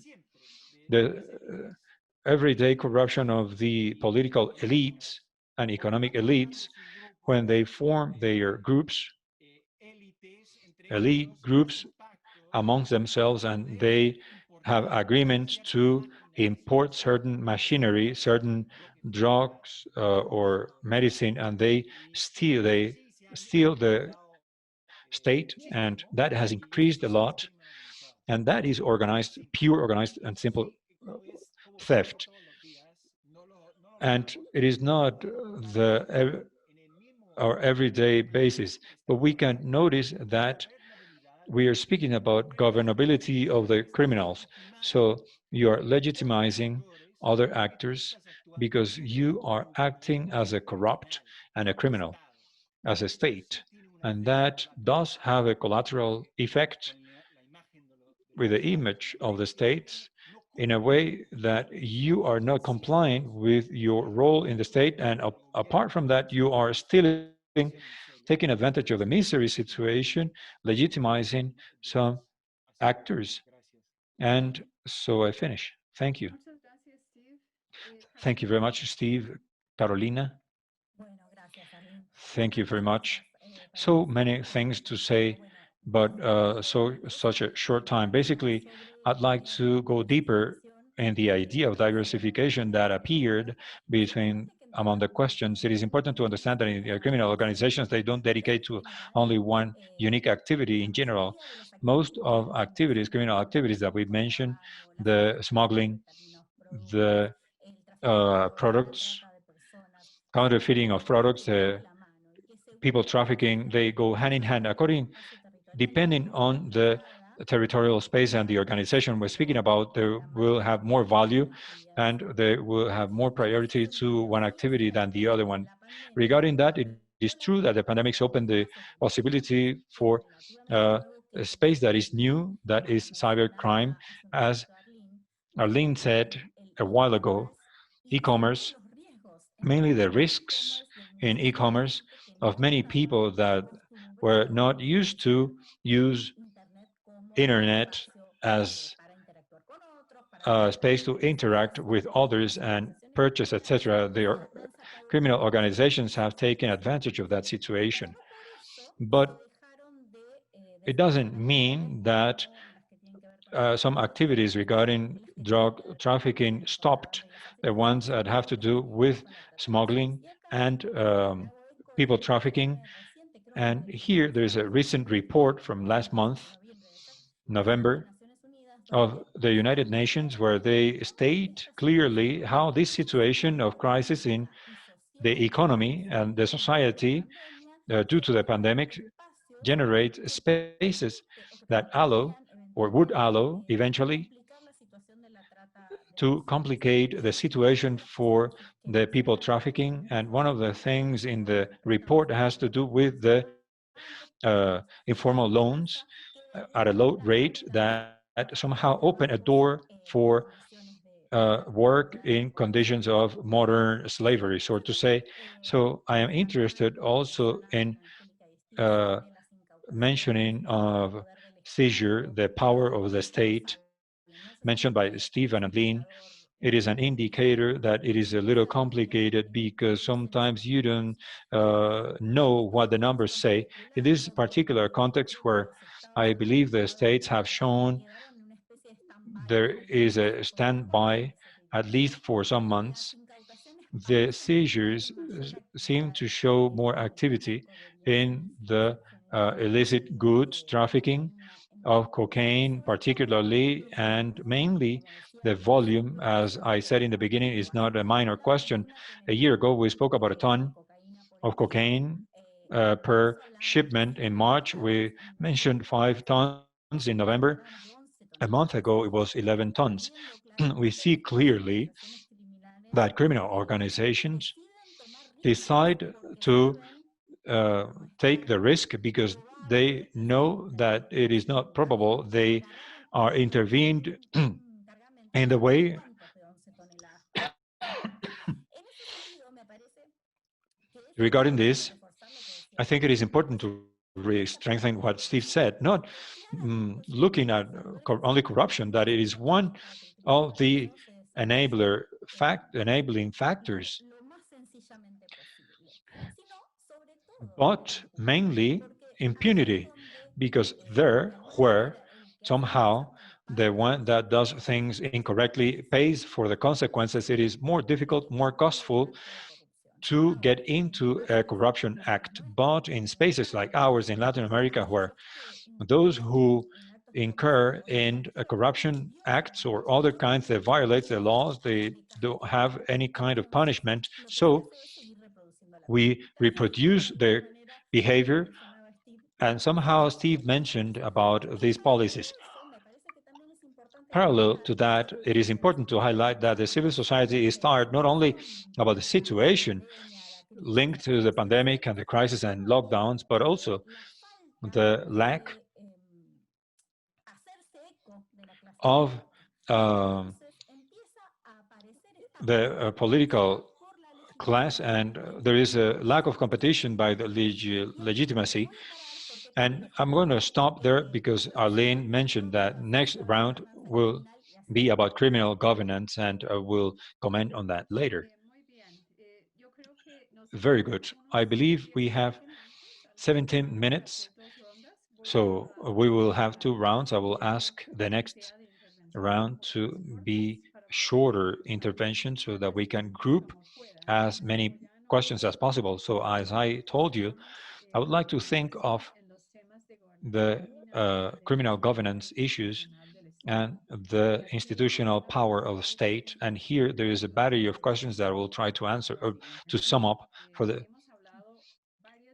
the everyday corruption of the political elites and economic elites when they form their groups, elite groups amongst themselves, and they have agreements to import certain machinery, certain drugs or medicine, and they steal the state, and that has increased a lot, and that is organized, pure organized and simple uh, theft. And it is not our everyday basis, but we can notice that we are speaking about governability of the criminals. So you are legitimizing other actors because you are acting as a corrupt and a criminal, as a state. And that does have a collateral effect with the image of the states in a way that you are not complying with your role in the state. And apart from that, you are stealing, taking advantage of the misery situation, legitimizing some actors. And so I finish. Thank you. Muchas gracias, Steve. Thank you very much, Steve. Carolina, thank you very much. So many things to say, but such a short time. Basically, I'd like to go deeper in the idea of diversification that appeared between among the questions. It is important to understand that in criminal organizations, they don't dedicate to only one unique activity in general. Most of activities, criminal activities that we mentioned, the smuggling, the products, counterfeiting of products, people trafficking, they go hand in hand according, depending on the territorial space and the organization we're speaking about, they will have more value and they will have more priority to one activity than the other one. Regarding that, it is true that the pandemics opened the possibility for uh, a space that is new, that is cybercrime. As Arlene said a while ago, e-commerce, mainly the risks in e-commerce of many people that were not used to use internet as a space to interact with others and purchase, etc. Their criminal organizations have taken advantage of that situation. But it doesn't mean that some activities regarding drug trafficking stopped, the ones that have to do with smuggling and people trafficking. And here there's a recent report from last month, November, of the United Nations, where they state clearly how this situation of crisis in the economy and the society due to the pandemic generate spaces that allow or would allow eventually to complicate the situation for the people trafficking. And one of the things in the report has to do with the informal loans at a low rate that somehow open a door for work in conditions of modern slavery, so to say. So I am interested also in uh, mentioning of seizure, the power of the state, mentioned by Steve and Adeline. It is an indicator that it is a little complicated because sometimes you don't know what the numbers say. In this particular context where I believe the states have shown there is a standby, at least for some months, the seizures seem to show more activity in the illicit goods trafficking of cocaine, particularly, and mainly the volume, as I said in the beginning, is not a minor question. A year ago, we spoke about a ton of cocaine per shipment. In March, we mentioned 5 tons. In November, a month ago, it was 11 tons. We see clearly that criminal organizations decide to uh, take the risk because they know that it is not probable, they are intervened in the way. Regarding this, I think it is important to strengthen what Steve said, not looking at only corruption, that it is one of the enabling factors, but mainly impunity, because there where somehow the one that does things incorrectly pays for the consequences, it is more difficult, more costful to get into a corruption act. But in spaces like ours in Latin America, where those who incur in corruption acts or other kinds that violate the laws, they don't have any kind of punishment. So we reproduce their behavior. And somehow Steve mentioned about these policies. Parallel to that, it is important to highlight that the civil society is tired not only about the situation linked to the pandemic and the crisis and lockdowns, but also the lack of um, the political class, and there is a lack of competition by the legitimacy. And I'm going to stop there because Arlene mentioned that next round will be about criminal governance, and we'll comment on that later. Very good. I believe we have 17 minutes, so we will have two rounds. I will ask the next round to be shorter intervention so that we can group as many questions as possible. So as I told you, I would like to think of the criminal governance issues and the institutional power of the state. And here there is a battery of questions that I will try to answer or to sum up for the.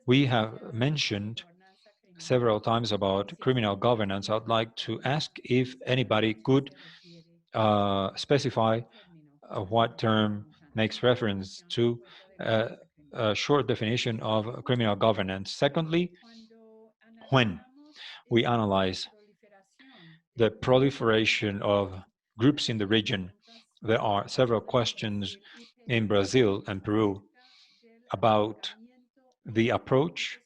We have mentioned several times about criminal governance. I'd like to ask if anybody could specify what term makes reference to a short definition of criminal governance. Secondly, when we analyze the proliferation of groups in the region, there are several questions in Brazil and Peru about the approach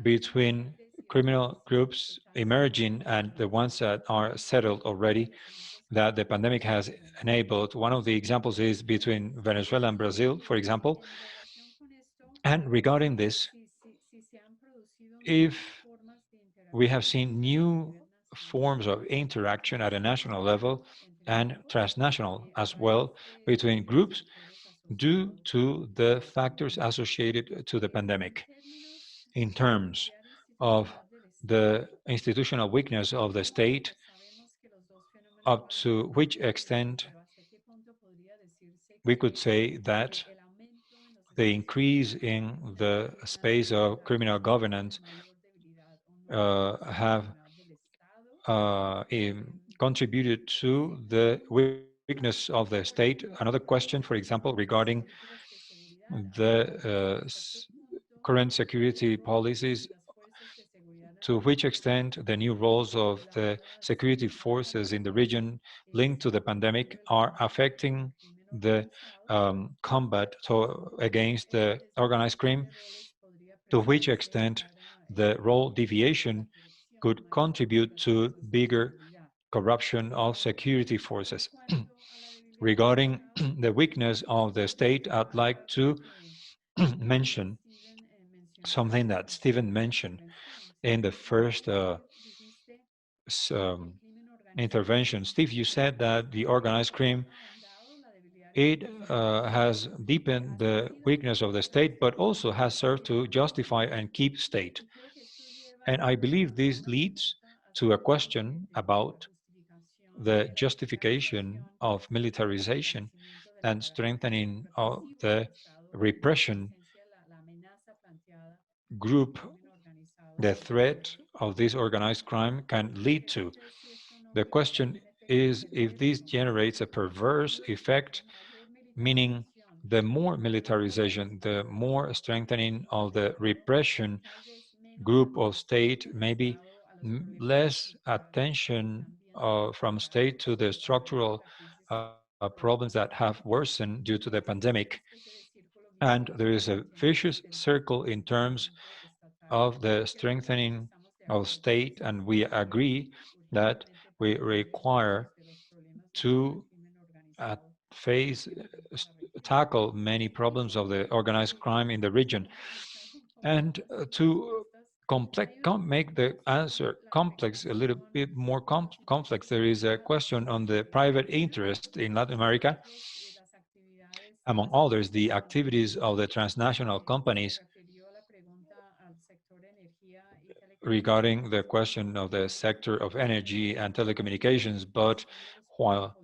between criminal groups emerging and the ones that are settled already that the pandemic has enabled. One of the examples is between Venezuela and Brazil, for example. And regarding this, if we have seen new forms of interaction at a national level and transnational as well between groups due to the factors associated to the pandemic. In terms of the institutional weakness of the state, up to which extent we could say that the increase in the space of criminal governance have contributed to the weakness of the state. Another question, for example, regarding the current security policies, to which extent the new roles of the security forces in the region linked to the pandemic are affecting the combat against the organized crime, to which extent the role deviation could contribute to bigger corruption of security forces. Regarding the weakness of the state, I'd like to mention something that Stephen mentioned in the first intervention. Steve, you said that the organized crime, it has deepened the weakness of the state, but also has served to justify and keep state. And I believe this leads to a question about the justification of militarization and strengthening of the repression group the threat of this organized crime can lead to. The question is if this generates a perverse effect, meaning the more militarization, the more strengthening of the repression group of state, maybe less attention from state to the structural problems that have worsened due to the pandemic. And there is a vicious circle in terms of the strengthening of state, and we agree that we require to face, tackle many problems of the organized crime in the region. And to make the answer complex, a little bit more complex, there is a question on the private interest in Latin America, among others, the activities of the transnational companies regarding the question of the sector of energy and telecommunications. But while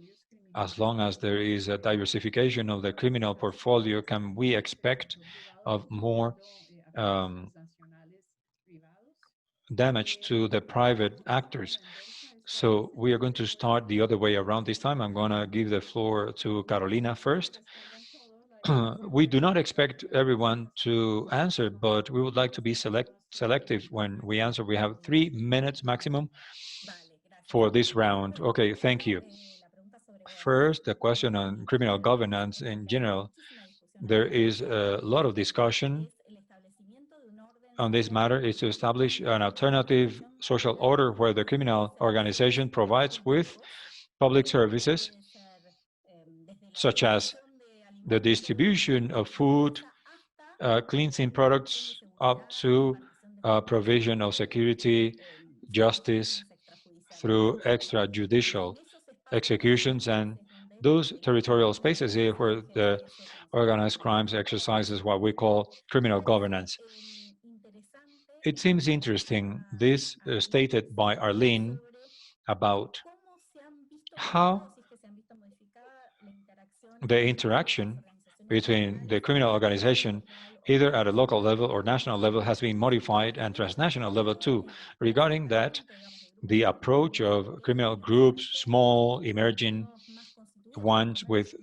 as long as there is a diversification of the criminal portfolio, can we expect of more um, damage to the private actors? So we are going to start the other way around this time. I'm going to give the floor to Carolina first. We do not expect everyone to answer, but we would like to be selective when we answer. We have 3 minutes maximum for this round. Okay, thank you. First, the question on criminal governance in general. There is a lot of discussion on this matter is to establish an alternative social order where the criminal organization provides with public services such as the distribution of food, cleansing products, up to provision of security, justice through extrajudicial executions, and those territorial spaces here where the organized crimes exercises what we call criminal governance. It seems interesting, this stated by Arlene about how the interaction between the criminal organization, either at a local level or national level, has been modified, and transnational level too. Regarding that, the approach of criminal groups, small, emerging ones with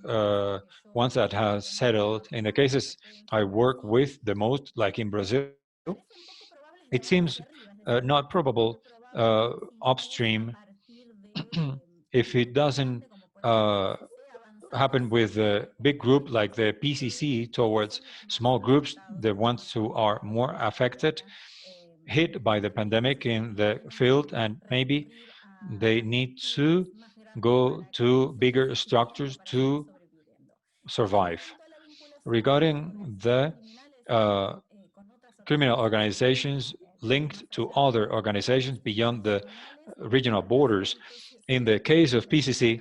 ones that have settled, in the cases I work with the most, like in Brazil, it seems not probable upstream if it doesn't uh, happen with a big group like the PCC towards small groups, the ones who are more affected, hit by the pandemic in the field, and maybe they need to go to bigger structures to survive. Regarding the uh, criminal organizations linked to other organizations beyond the regional borders. In the case of PCC,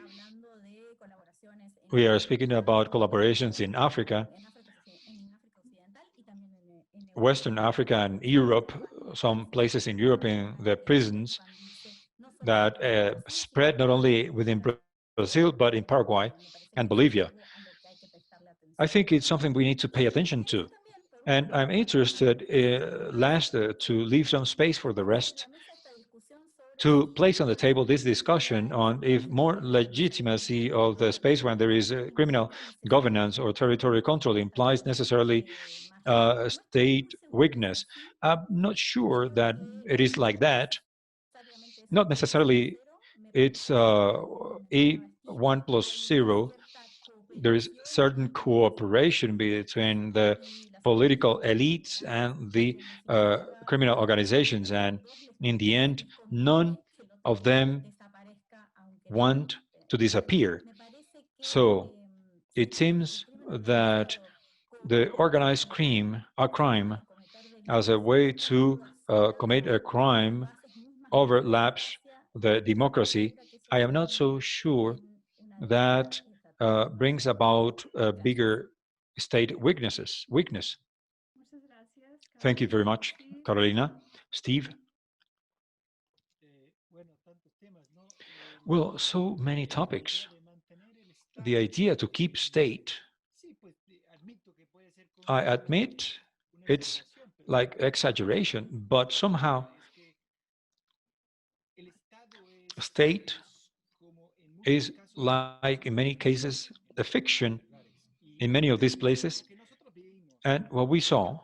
we are speaking about collaborations in Africa, Western Africa and Europe, some places in Europe in the prisons that spread not only within Brazil, but in Paraguay and Bolivia. I think it's something we need to pay attention to. And I'm interested, last, to leave some space for the rest, to place on the table this discussion on if more legitimacy of the space when there is criminal governance or territorial control implies necessarily state weakness. I'm not sure that it is like that. Not necessarily it's E1+0. There is certain cooperation between the political elites and the criminal organizations, and in the end, none of them want to disappear. So it seems that the organized crime as a way to commit a crime overlaps the democracy. I am not so sure that brings about a bigger state weakness. Thank you very much, Carolina. Steve? Well, so many topics. The idea to keep state, I admit it's like exaggeration, but somehow state is like in many cases a fiction in many of these places. And what we saw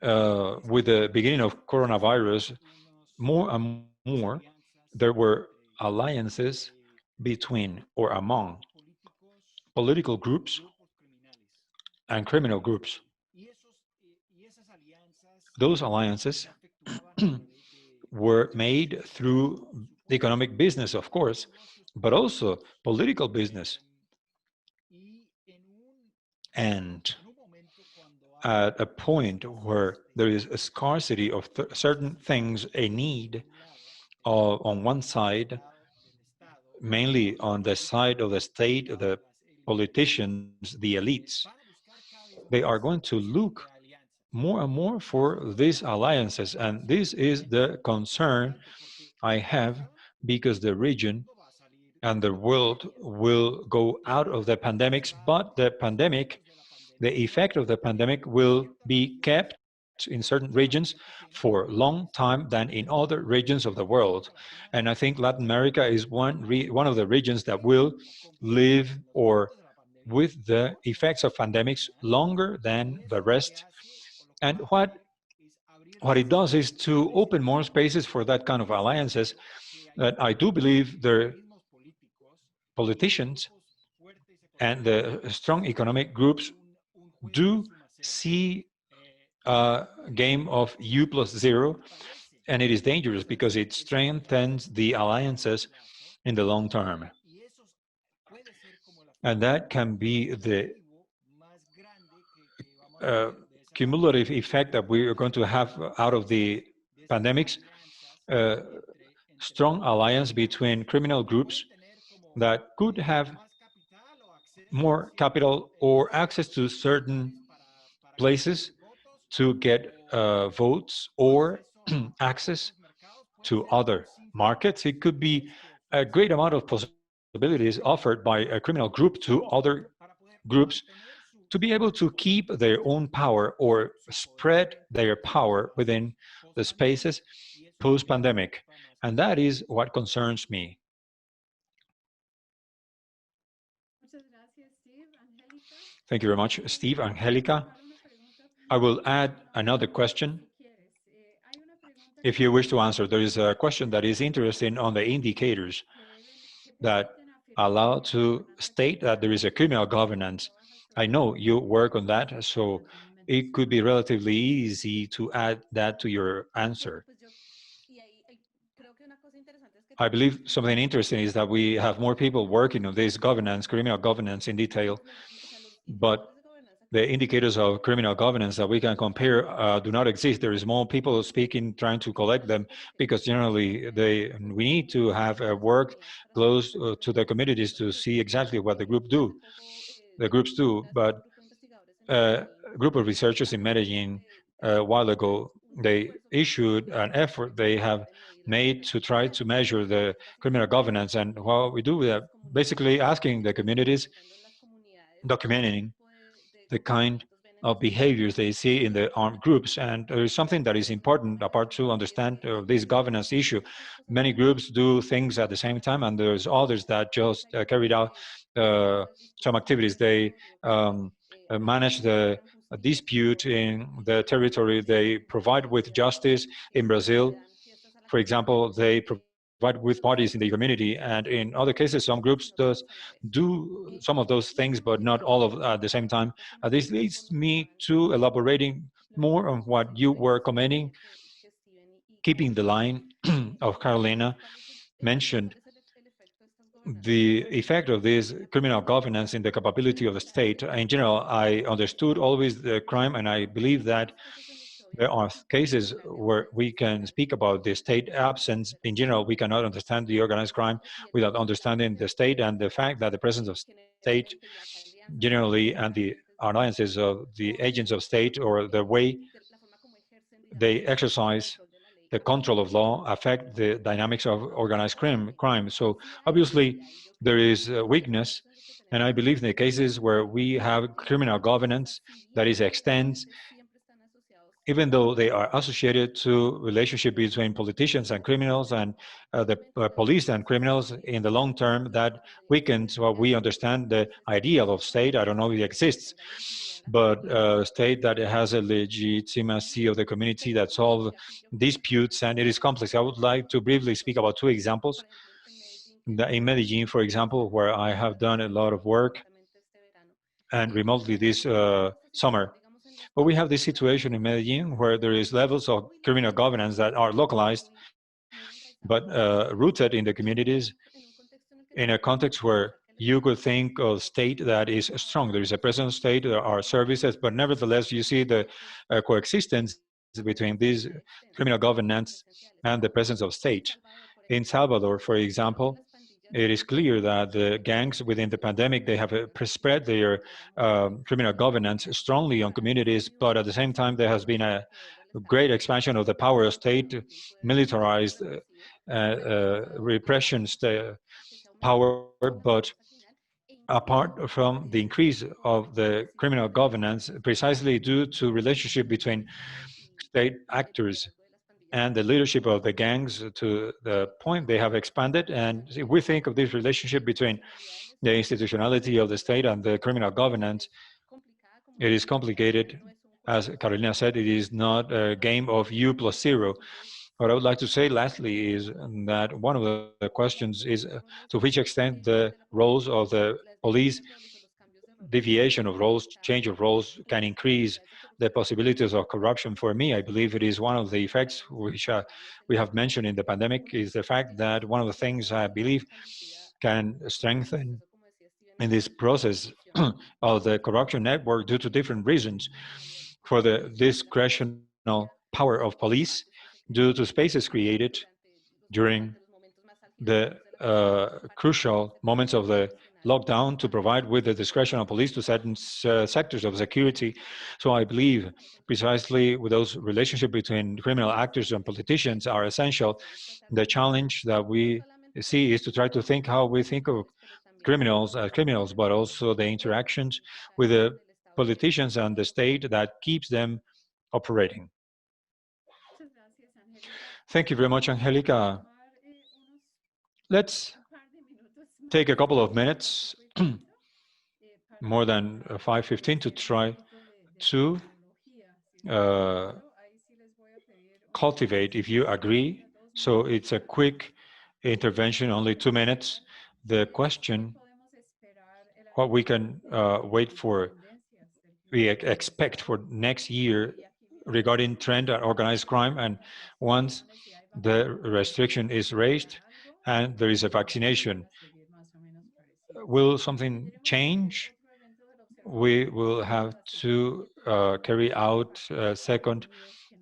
with the beginning of coronavirus, more and more, there were alliances between or among political groups and criminal groups. Those alliances were made through economic business, of course, but also political business. And at a point where there is a scarcity of certain things, a need on one side, mainly on the side of the state, the politicians, the elites, they are going to look more and more for these alliances. And this is the concern I have because the region and the world will go out of the pandemics, but the pandemic, the effect of the pandemic will be kept in certain regions for long time than in other regions of the world. And I think Latin America is one of the regions that will live or with the effects of pandemics longer than the rest. And what it does is to open more spaces for that kind of alliances that I do believe the politicians and the strong economic groups do see a game of U plus zero, and it is dangerous because it strengthens the alliances in the long term. And that can be the uh, cumulative effect that we are going to have out of the pandemics, uh, strong alliance between criminal groups that could have more capital or access to certain places to get votes or access to other markets. It could be a great amount of possibilities offered by a criminal group to other groups to be able to keep their own power or spread their power within the spaces post pandemic. And that is what concerns me. Thank you very much, Steve. Angelica, I will add another question if you wish to answer. There is a question that is interesting on the indicators that allow to state that there is a criminal governance. I know you work on that, so it could be relatively easy to add that to your answer. I believe something interesting is that we have more people working on this governance, criminal governance in detail, but the indicators of criminal governance that we can compare do not exist. There is more people speaking, trying to collect them, because generally we need to have work close to the communities to see exactly what the groups do. But a group of researchers in Medellin a while ago, they issued an effort they have made to try to measure the criminal governance. And what we do, we are basically asking the communities, documenting the kind of behaviors they see in the armed groups. And there is something that is important apart to understand this governance issue. Many groups do things at the same time, and there's others that just carried out uh, some activities. They manage the dispute in the territory. They provide with justice in Brazil. For example, they provide with parties in the community, and in other cases, some groups does do some of those things, but not all of at the same time. This leads me to elaborating more on what you were commenting, keeping the line of Carolina mentioned the effect of this criminal governance in the capability of the state. In general, I understood always the crime, and I believe that there are cases where we can speak about the state absence. In general, we cannot understand the organized crime without understanding the state and the fact that the presence of state generally and the alliances of the agents of state or the way they exercise the control of law affect the dynamics of organized crime. So obviously there is a weakness, and I believe in the cases where we have criminal governance that is extends even though they are associated to relationship between politicians and criminals and the police and criminals. In the long term, that weakens what we understand the ideal of state. I don't know if it exists, but a state that has a legitimacy of the community that solve disputes, and it is complex. I would like to briefly speak about two examples. In Medellin, for example, where I have done a lot of work and remotely this summer. But we have this situation in Medellin where there is levels of criminal governance that are localized, but rooted in the communities in a context where you could think of state that is strong. There is a present state, there are services, but nevertheless you see the coexistence between these criminal governance and the presence of state. In Salvador, for example, it is clear that the gangs within the pandemic, they have spread their criminal governance strongly on communities, but at the same time there has been a great expansion of the power of state, militarized repression power, but apart from the increase of the criminal governance, precisely due to relationship between state actors and the leadership of the gangs to the point they have expanded. And if we think of this relationship between the institutionality of the state and the criminal governance, it is complicated. As Carolina said, it is not a game of U plus zero. What I would like to say lastly is that one of the questions is to which extent the roles of the police, deviation of roles, change of roles can increase the possibilities of corruption. For me, I believe it is one of the effects which we have mentioned in the pandemic is the fact that one of the things I believe can strengthen in this process of the corruption network due to different reasons for the discretional power of police due to spaces created during the crucial moments of the lockdown to provide with the discretion of police to certain sectors of security. So I believe precisely with those relationship between criminal actors and politicians are essential. The challenge that we see is to try to think how we think of criminals as criminals, but also the interactions with the politicians and the state that keeps them operating. Thank you very much, Angelica. Let's take a couple of minutes, more than 5:15, to try to uh, cultivate, if you agree. So it's a quick intervention, only 2 minutes. The question, what we can wait for, we expect for next year regarding trend and organized crime, and once the restriction is raised and there is a vaccination, will something change? We will have to carry out a second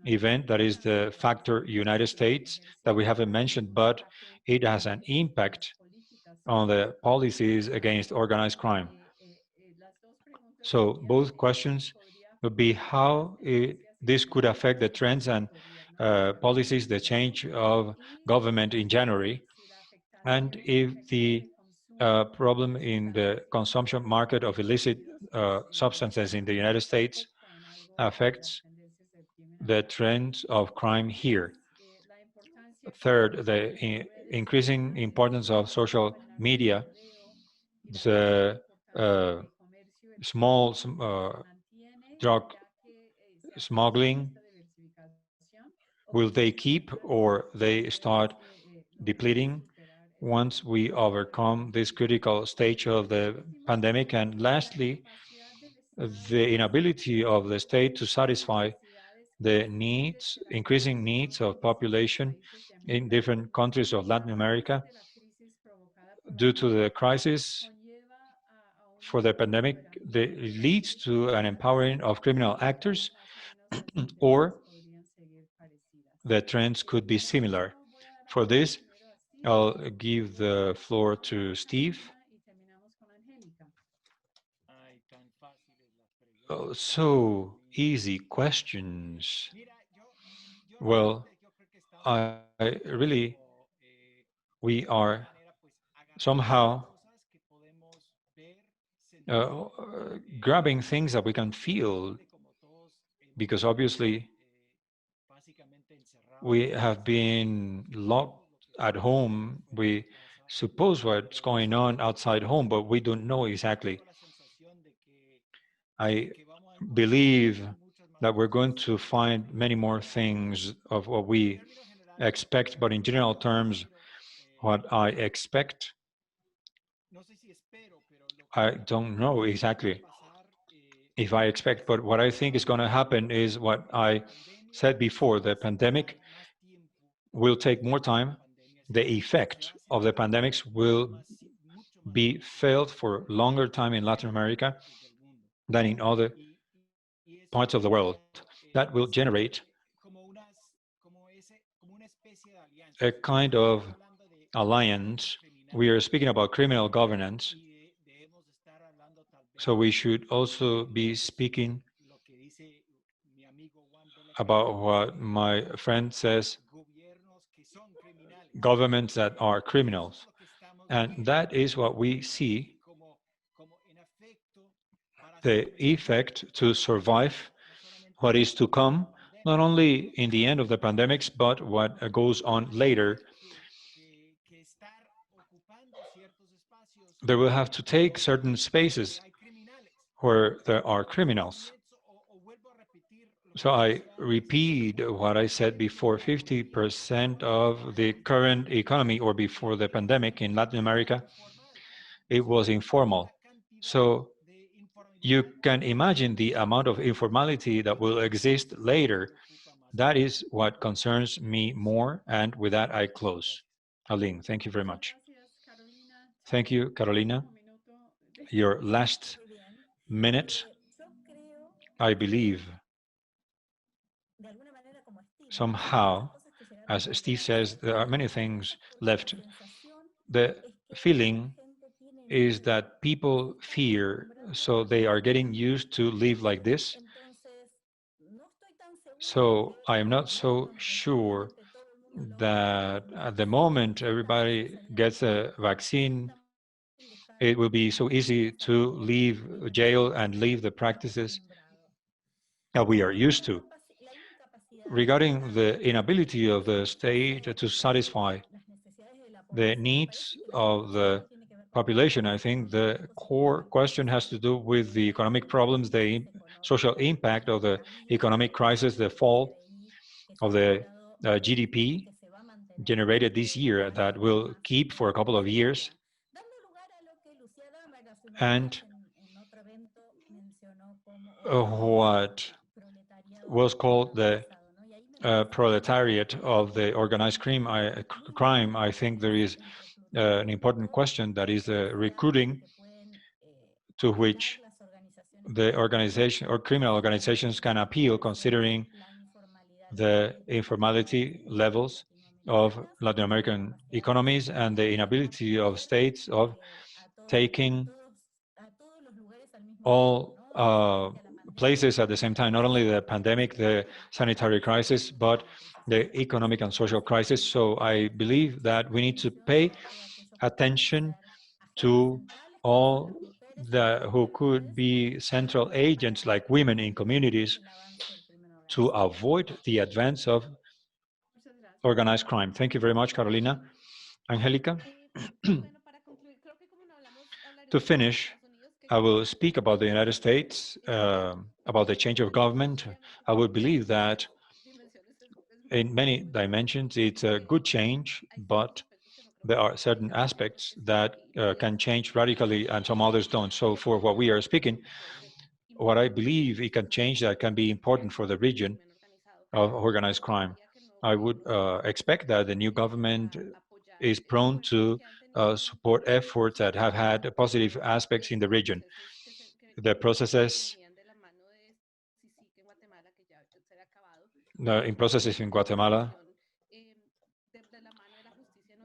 event, that is the factor United States, that we haven't mentioned, but it has an impact on the policies against organized crime. So both questions would be how this could affect the trends and policies, the change of government in January, and if the problem in the consumption market of illicit substances in the United States affects the trends of crime here. Third, the increasing importance of social media, the small drug smuggling, will they keep or they start depleting once we overcome this critical stage of the pandemic? And lastly, the inability of the state to satisfy the needs, increasing needs of population in different countries of Latin America due to the crisis for the pandemic, that leads to an empowering of criminal actors, or the trends could be similar. For this, I'll give the floor to Steve. Oh, so easy questions. Well, I really, we are somehow grabbing things that we can feel, because obviously We have been locked at home. We suppose what's going on outside home, but we don't know exactly. I believe that we're going to find many more things of what we expect, but in general terms, what I expect, I don't know exactly if I expect, but what I think is going to happen is what I said before. The pandemic will take more time. The effect of the pandemics will be felt for longer time in Latin America than in other parts of the world. That will generate a kind of alliance. We are speaking about criminal governance, so we should also be speaking about what my friend says, governments that are criminals. And that is what we see, the effect to survive what is to come, not only in the end of the pandemics, but what goes on later. They will have to take certain spaces where there are criminals. So I repeat what I said before, 50% of the current economy or before the pandemic in Latin America, it was informal. So you can imagine the amount of informality that will exist later. That is what concerns me more. And with that, I close. Aline, thank you very much. Thank you, Carolina. Your last minute, I believe, somehow, as Steve says, there are many things left. The feeling is that people fear, so they are getting used to live like this. So I am not so sure that at the moment everybody gets a vaccine, it will be so easy to leave jail and leave the practices that we are used to. Regarding the inability of the state to satisfy the needs of the population, I think the core question has to do with the economic problems, the social impact of the economic crisis, the fall of the GDP generated this year that will keep for a couple of years, and what was called the proletariat of the organized crime. I think there is an important question that is the recruiting to which the organization or criminal organizations can appeal, considering the informality levels of Latin American economies and the inability of states of taking all places at the same time, not only the pandemic, the sanitary crisis, but the economic and social crisis. So I believe that we need to pay attention to all the who could be central agents like women in communities to avoid the advance of organized crime. Thank you very much, Carolina. Angelica, to finish, I will speak about the United States, about the change of government. I would believe that in many dimensions, it's a good change, but there are certain aspects that can change radically and some others don't. So for what we are speaking, what I believe it can change that can be important for the region of organized crime. I would expect that the new government is prone to support efforts that have had positive aspects in the region. The processes in processes in Guatemala,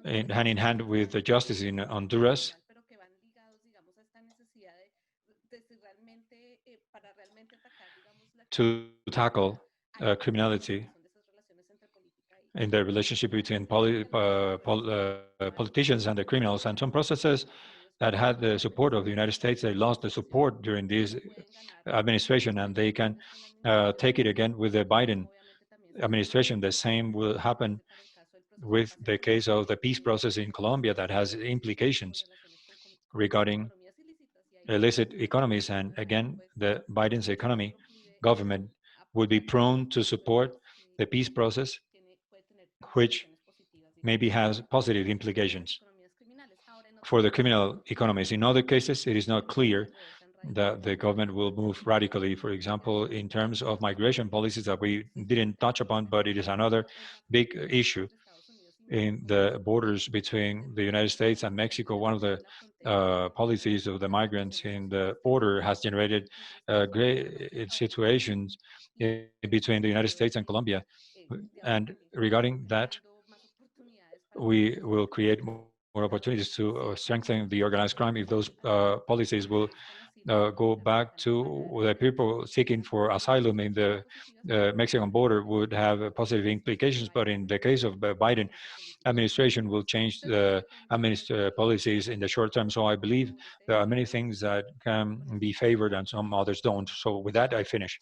hand in hand with the justice in Honduras, to tackle criminality in the relationship between politicians and the criminals, and some processes that had the support of the United States, they lost the support during this administration, and they can take it again with the Biden administration. The same will happen with the case of the peace process in Colombia that has implications regarding illicit economies. And again, the Biden's economy government would be prone to support the peace process, which maybe has positive implications for the criminal economies. In other cases, it is not clear that the government will move radically, for example, in terms of migration policies that we didn't touch upon, but it is another big issue in the borders between the United States and Mexico. One of the policies of the migrants in the border has generated great situations between the United States and Colombia. And regarding that, we will create more opportunities to strengthen the organized crime if those policies will go back to the people seeking for asylum in the Mexican border would have positive implications. But in the case of Biden administration will change the policies in the short term. So I believe there are many things that can be favored and some others don't. So with that, I finish.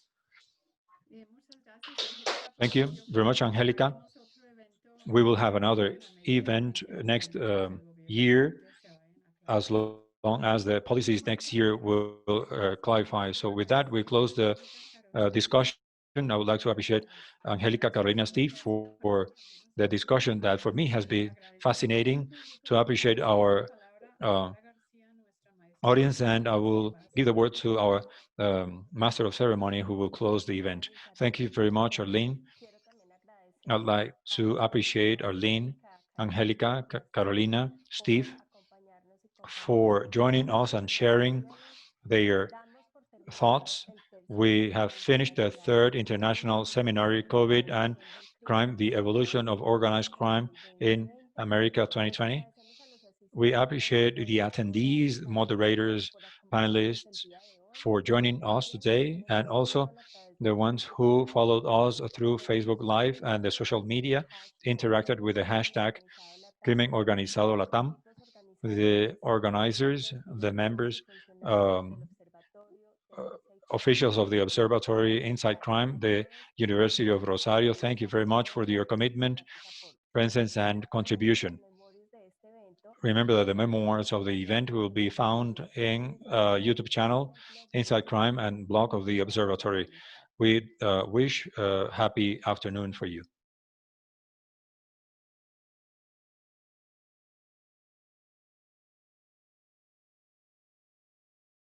Thank you very much, Angelica. We will have another event next year, as long as the policies next year will clarify. So with that, we close the discussion. I would like to appreciate Angelica, Carolina, Steve for the discussion that for me has been fascinating, to appreciate our uh, audience, and I will give the word to our master of ceremony who will close the event. Thank you very much, Arlene. I'd like to appreciate Arlene, Angelica, Carolina, Steve for joining us and sharing their thoughts. We have finished the third international seminar, COVID and Crime, the Evolution of Organized Crime in America 2020. We appreciate the attendees, moderators, panelists for joining us today, and also the ones who followed us through Facebook Live and the social media, interacted with the hashtag Crimen Organizado Latam, the organizers, the members, um, uh, officials of the Observatory Inside Crime, the University of Rosario. Thank you very much for your commitment, presence, and contribution. Remember that the memoirs of the event will be found in YouTube channel, Inside Crime, and blog of the Observatory. We wish a happy afternoon for you.